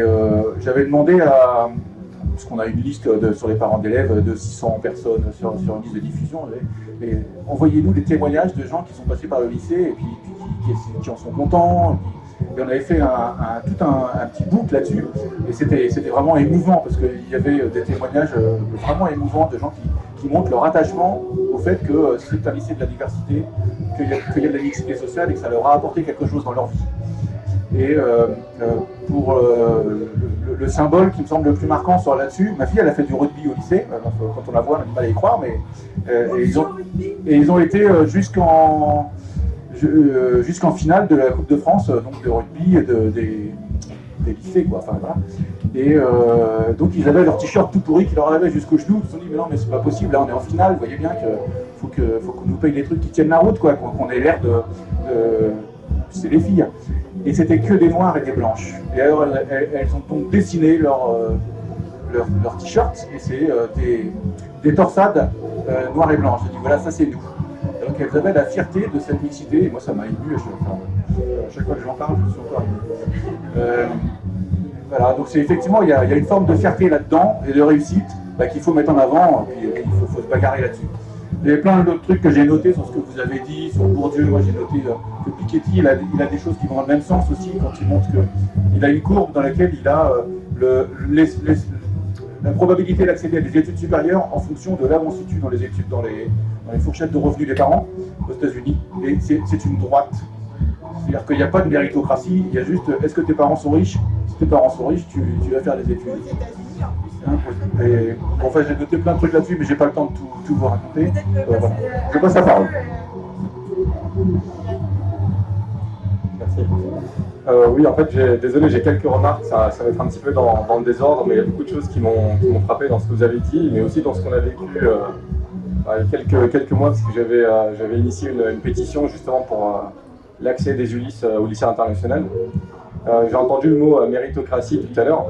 S6: j'avais demandé à... Parce qu'on a une liste sur les parents d'élèves de 600 personnes sur une liste de diffusion. Et envoyez-nous des témoignages de gens qui sont passés par le lycée et puis qui en sont contents. Et on avait fait tout un petit book là-dessus. Et c'était vraiment émouvant parce qu'il y avait des témoignages vraiment émouvants de gens qui montrent leur attachement au fait que c'est un lycée de la diversité, qu'il y a de la mixité sociale et que ça leur a apporté quelque chose dans leur vie. Et pour le symbole qui me semble le plus marquant sur là-dessus, ma fille elle a fait du rugby au lycée, quand on la voit on a du mal à y croire, mais ils ont été jusqu'en finale de la Coupe de France donc de rugby et des lycées quoi. Enfin, voilà. Et donc ils avaient leur t-shirt tout pourri qui leur arrivait jusqu'aux genoux, ils se sont dit mais non mais c'est pas possible, là on est en finale, vous voyez bien qu'il faut qu'on nous paye des trucs qui tiennent la route quoi, qu'on ait l'air de c'est des filles. Et c'était que des noirs et des blanches. Et alors elles ont donc dessiné leur t-shirt et c'est des torsades noires et blanches. J'ai dit voilà, ça c'est nous. Donc elles avaient la fierté de cette mixité et moi ça m'a ému. À chaque fois que j'en parle, je suis encore ému. Voilà, donc c'est effectivement, il y a une forme de fierté là-dedans et de réussite qu'il faut mettre en avant et il faut se bagarrer là-dessus. Il y avait plein d'autres trucs que j'ai notés sur ce que vous avez dit, sur Bourdieu. Moi j'ai noté que Piketty, il a des choses qui vont dans le même sens aussi quand il montre qu'il a une courbe dans laquelle il a la probabilité d'accéder à des études supérieures en fonction de là où on se situe dans les études, dans les fourchettes de revenus des parents aux États-Unis. Et c'est une droite. C'est-à-dire qu'il n'y a pas de méritocratie, il y a juste est-ce que tes parents sont riches? Si tes parents sont riches, tu vas faire des études. Et, enfin, j'ai noté plein de trucs là-dessus, mais j'ai pas le temps de tout vous raconter. Voilà. Je passe la parole.
S7: Merci. Oui, en fait, désolé, j'ai quelques remarques, ça va être un petit peu dans le désordre, mais il y a beaucoup de choses qui m'ont frappé dans ce que vous avez dit, mais aussi dans ce qu'on a vécu il y a quelques mois, parce que j'avais initié une pétition justement pour l'accès des ULIS au lycée international. J'ai entendu le mot méritocratie tout à l'heure.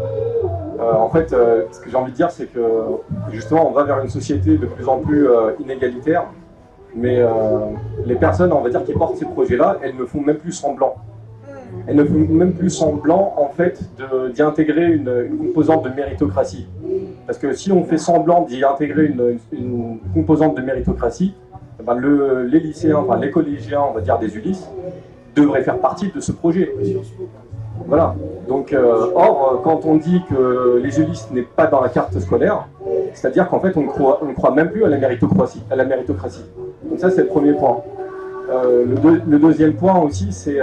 S7: En fait, ce que j'ai envie de dire, c'est que justement, on va vers une société de plus en plus inégalitaire, mais les personnes, on va dire, qui portent ces projets-là, elles ne font même plus semblant. Elles ne font même plus semblant, en fait, d'y intégrer une composante de méritocratie. Parce que si on fait semblant d'y intégrer une composante de méritocratie, ben les lycéens, enfin les collégiens, on va dire, des ULIS, devraient faire partie de ce projet. Voilà. Donc, or, quand on dit que les ULIS n'est pas dans la carte scolaire, c'est-à-dire qu'en fait, on ne croit même plus à la méritocratie. Donc ça, c'est le premier point. Le deuxième point aussi, c'est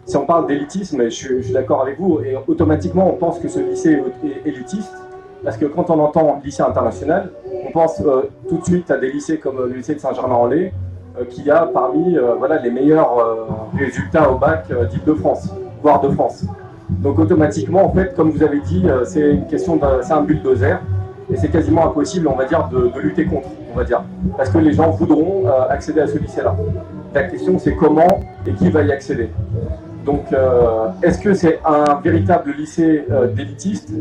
S7: si on parle d'élitisme, je suis d'accord avec vous, et automatiquement, on pense que ce lycée est élitiste, parce que quand on entend lycée international, on pense tout de suite à des lycées comme le lycée de Saint-Germain-en-Laye, qui a parmi les meilleurs résultats au bac d'Île-de-France, voire de France. Donc automatiquement, en fait, comme vous avez dit, c'est un bulldozer, et c'est quasiment impossible, on va dire, de lutter contre, on va dire, parce que les gens voudront accéder à ce lycée-là. La question, c'est comment et qui va y accéder. Donc, est-ce que c'est un véritable lycée d'élite?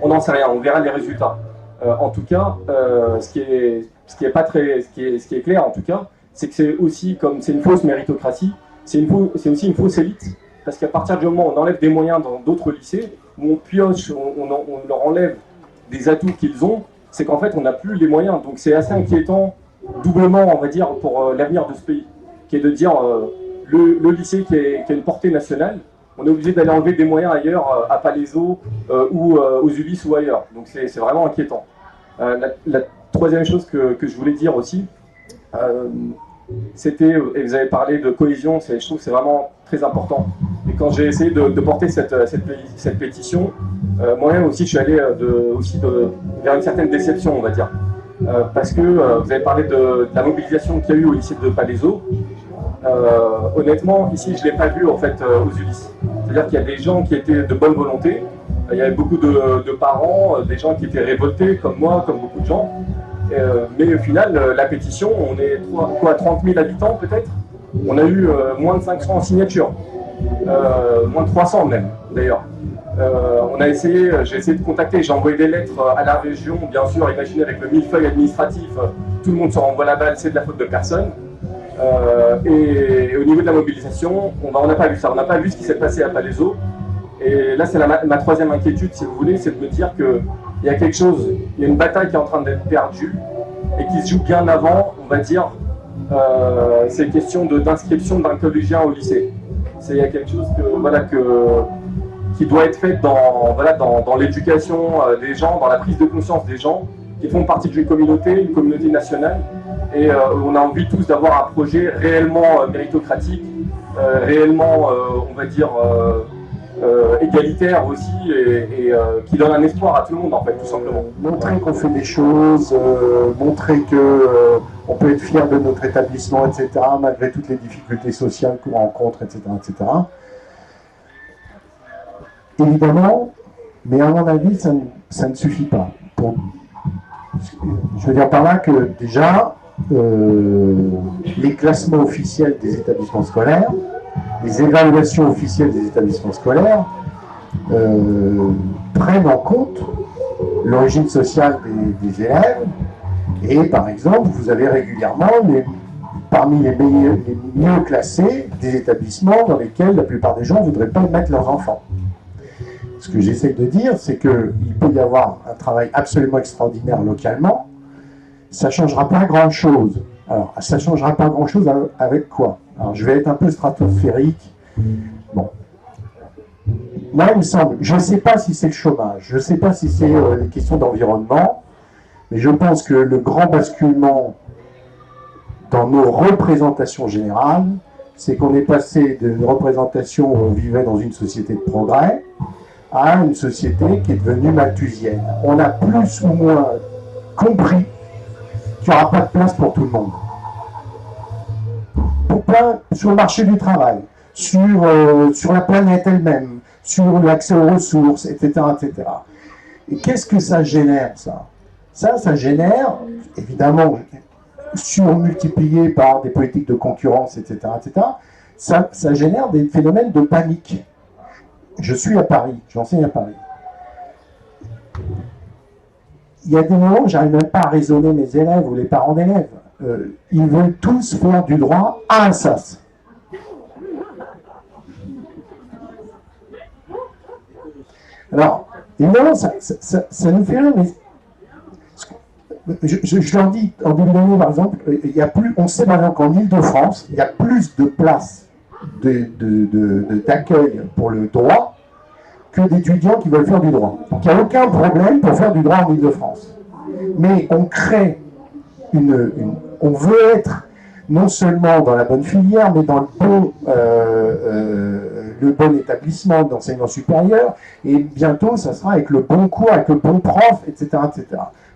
S7: On n'en sait rien, on verra les résultats. En tout cas, ce qui est clair, en tout cas, c'est que c'est aussi, comme c'est une fausse méritocratie, c'est aussi une fausse élite, parce qu'à partir du moment où on enlève des moyens dans d'autres lycées, où on pioche, on leur enlève des atouts qu'ils ont, c'est qu'en fait on n'a plus les moyens. Donc c'est assez inquiétant, doublement on va dire, pour l'avenir de ce pays, qui est de dire le lycée qui a une portée nationale, on est obligé d'aller enlever des moyens ailleurs, à Palaiseau ou aux Ulysses ou ailleurs. Donc c'est vraiment inquiétant. La troisième chose que je voulais dire aussi, c'était, et vous avez parlé de cohésion, je trouve que c'est vraiment très important. Et quand j'ai essayé de porter cette pétition, moi-même aussi je suis allé vers une certaine déception, on va dire. Parce que vous avez parlé de la mobilisation qu'il y a eu au lycée de Palaiseau. Honnêtement, ici je ne l'ai pas vu en fait aux Ulysses. C'est-à-dire qu'il y a des gens qui étaient de bonne volonté, il y avait beaucoup de parents, des gens qui étaient révoltés comme moi, comme beaucoup de gens. Mais au final, la pétition, on est 30 000 habitants peut-être. On a eu moins de 500 signatures, moins de 300 même d'ailleurs. J'ai essayé de contacter, j'ai envoyé des lettres à la région, bien sûr, imaginez avec le millefeuille administratif, tout le monde se renvoie la balle, c'est de la faute de personne. Et au niveau de la mobilisation, on n'a pas vu ça, on n'a pas vu ce qui s'est passé à Palaiseau. Et là, c'est ma troisième inquiétude, si vous voulez, c'est de me dire qu'il y a quelque chose, il y a une bataille qui est en train d'être perdue et qui se joue bien avant, on va dire, ces questions d'inscription d'un collégien au lycée. Il y a quelque chose qui doit être fait dans l'éducation des gens, dans la prise de conscience des gens qui font partie d'une communauté, une communauté nationale. Et on a envie tous d'avoir un projet réellement méritocratique, réellement, on va dire, égalitaire aussi, et qui donne un espoir à tout le monde, en fait, tout simplement.
S4: Montrer qu'on fait des choses, montrer que on peut être fier de notre établissement, etc., malgré toutes les difficultés sociales qu'on rencontre, etc., etc. Évidemment, mais à mon avis, ça ne suffit pas. Je veux dire par là que déjà, les classements officiels des établissements scolaires, les évaluations officielles des établissements scolaires prennent en compte l'origine sociale des élèves. Et par exemple, vous avez régulièrement parmi les mieux classés des établissements dans lesquels la plupart des gens ne voudraient pas mettre leurs enfants. Ce que j'essaie de dire, c'est qu'il peut y avoir un travail absolument extraordinaire localement. Ça ne changera pas grand-chose. Alors, ça ne changera pas grand-chose avec quoi? Alors, je vais être un peu stratosphérique. Bon. Moi, il me semble, je ne sais pas si c'est le chômage, je ne sais pas si c'est les questions d'environnement, mais je pense que le grand basculement dans nos représentations générales, c'est qu'on est passé d'une représentation où on vivait dans une société de progrès à une société qui est devenue malthusienne. On a plus ou moins compris qu'il n'y aura pas de place pour tout le monde. Sur le marché du travail, sur la planète elle-même, sur l'accès aux ressources, etc., etc. Et qu'est-ce que ça génère, ça? Ça génère, évidemment, surmultiplié par des politiques de concurrence, etc., etc., ça génère des phénomènes de panique. Je suis à Paris, j'enseigne à Paris. Il y a des moments où je n'arrive même pas à raisonner mes élèves ou les parents d'élèves. Ils veulent tous faire du droit à Assas. Alors, évidemment, ça nous fait rire, mais je leur dis, en début d'année, par exemple, on sait maintenant qu'en Ile-de-France, il y a plus de places d'accueil pour le droit que d'étudiants qui veulent faire du droit. Donc il n'y a aucun problème pour faire du droit en Ile-de-France. Mais on crée on veut être non seulement dans la bonne filière, mais dans le bon établissement d'enseignement supérieur, et bientôt ça sera avec le bon cours, avec le bon prof, etc., etc.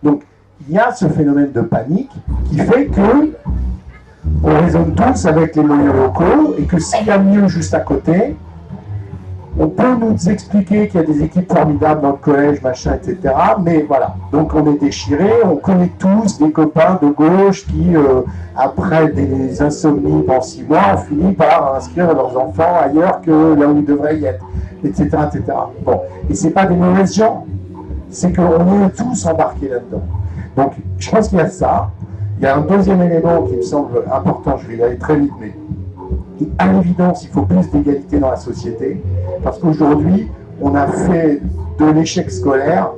S4: Donc il y a ce phénomène de panique qui fait que on raisonne tous avec les moyens locaux, et que s'il y a mieux juste à côté, on peut nous expliquer qu'il y a des équipes formidables dans le collège, machin, etc. Mais voilà, donc on est déchirés, on connaît tous des copains de gauche qui, après des insomnies pendant 6 mois, ont fini par inscrire leurs enfants ailleurs que là où ils devraient y être, etc., etc. Bon, et c'est pas des mauvaises gens, c'est qu'on est tous embarqués là-dedans. Donc, je pense qu'il y a ça. Il y a un deuxième élément qui me semble important, je vais y aller très vite, mais à l'évidence, il faut plus d'égalité dans la société, parce qu'aujourd'hui, on a fait de l'échec scolaire,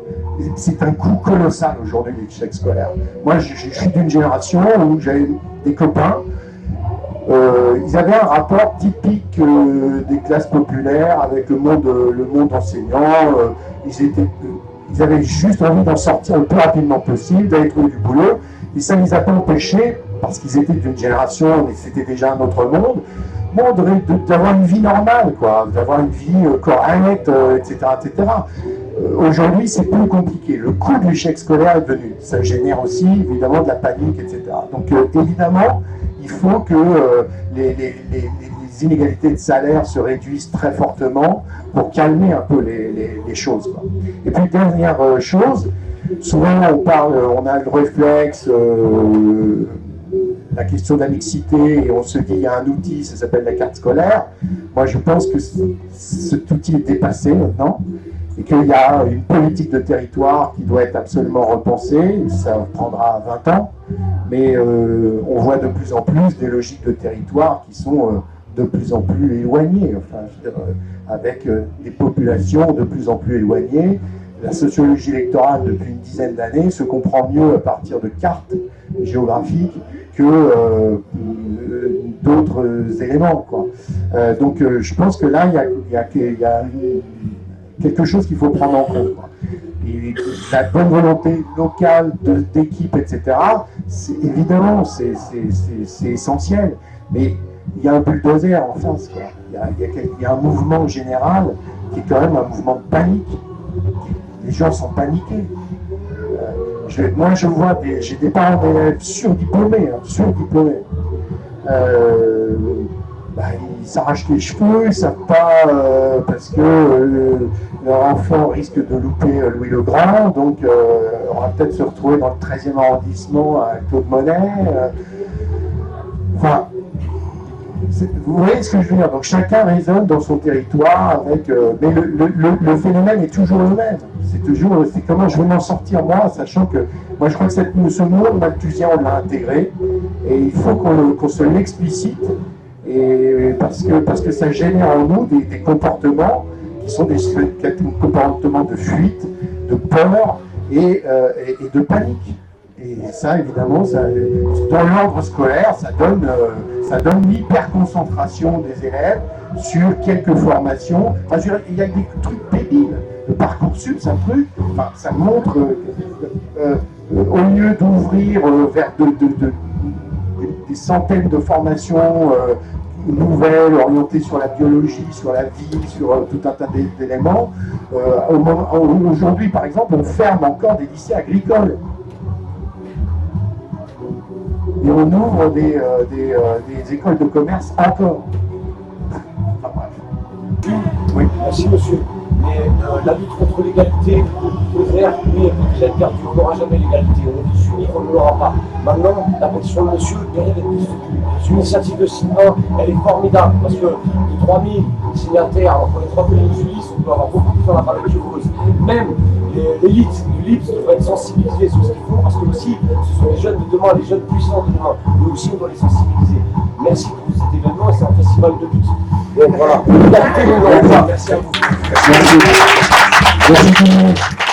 S4: c'est un coût colossal aujourd'hui, l'échec scolaire. Moi, je suis d'une génération où j'avais des copains, ils avaient un rapport typique des classes populaires avec le monde enseignant, ils avaient juste envie d'en sortir le plus rapidement possible, d'aller trouver du boulot, et ça ne les a pas empêchés, parce qu'ils étaient d'une génération, mais c'était déjà un autre monde, d'avoir une vie normale, quoi, d'avoir une vie correcte, etc. etc. Aujourd'hui, c'est plus compliqué. Le coût de l'échec scolaire est venu. Ça génère aussi, évidemment, de la panique, etc. Donc, évidemment, il faut que les inégalités de salaire se réduisent très fortement pour calmer un peu les choses, quoi. Et puis, dernière chose, souvent, on a le réflexe... la question de la mixité, et on se dit il y a un outil, ça s'appelle la carte scolaire. Moi, je pense que cet outil est dépassé maintenant, et qu'il y a une politique de territoire qui doit être absolument repensée. Ça prendra 20 ans, mais on voit de plus en plus des logiques de territoire qui sont de plus en plus éloignées, enfin, je veux dire, avec des populations de plus en plus éloignées. La sociologie électorale, depuis une dizaine d'années, se comprend mieux à partir de cartes géographiques que d'autres éléments, quoi. Donc je pense que là, il y a quelque chose qu'il faut prendre en compte, quoi. Et la bonne volonté locale d'équipe, etc., évidemment, c'est essentiel. Mais il y a un bulldozer en face, quoi. Il y a un mouvement général qui est quand même un mouvement de panique. Les gens sont paniqués. Moi, je vois, j'ai des parents d'élèves surdiplômés, ils s'arrachent les cheveux, ils ne savent pas parce que leur enfant risque de louper Louis le Grand, donc on va peut-être se retrouver dans le 13e arrondissement à Claude Monet. Enfin, vous voyez ce que je veux dire? Donc chacun raisonne dans son territoire avec, mais le phénomène est toujours le même. C'est comment je vais m'en sortir moi, sachant que moi je crois que ce mot malthusien, on l'a intégré, et il faut qu'on se l'explicite, et parce que ça génère en nous des comportements qui sont des comportements de fuite, de peur et de panique. Et ça, évidemment, dans l'ordre scolaire, ça donne l'hyperconcentration des élèves sur quelques formations. Enfin, il y a des trucs débiles. Le Parcoursup, c'est un truc, enfin, ça montre, au lieu d'ouvrir vers des centaines de formations nouvelles, orientées sur la biologie, sur la vie, sur tout un tas d'éléments, aujourd'hui, par exemple, on ferme encore des lycées agricoles. Et on ouvre des écoles de commerce encore. Enfin, bref.
S8: Oui. Merci monsieur. Mais la lutte contre l'égalité, oui, l'égalité, on n'aura jamais l'égalité. On est tous unis, on ne l'aura pas. Maintenant, la pétition de monsieur mérite d'être soutenue. L'initiative de Sylvain, elle est formidable parce que les 3000 signataires, entre les 3 pays Ulysse, on peut avoir beaucoup plus dans la parole de cause. Même l'élite de l'IPS devrait être sensibilisée sur ce qu'ils font parce que aussi, ce sont les jeunes de demain, les jeunes puissants de demain. Nous aussi, on doit les sensibiliser. Merci pour cet événement et c'est un festival de lutte. Donc voilà, l'égalité, nous n'aurons pas. Merci à vous.
S3: Merci. Merci.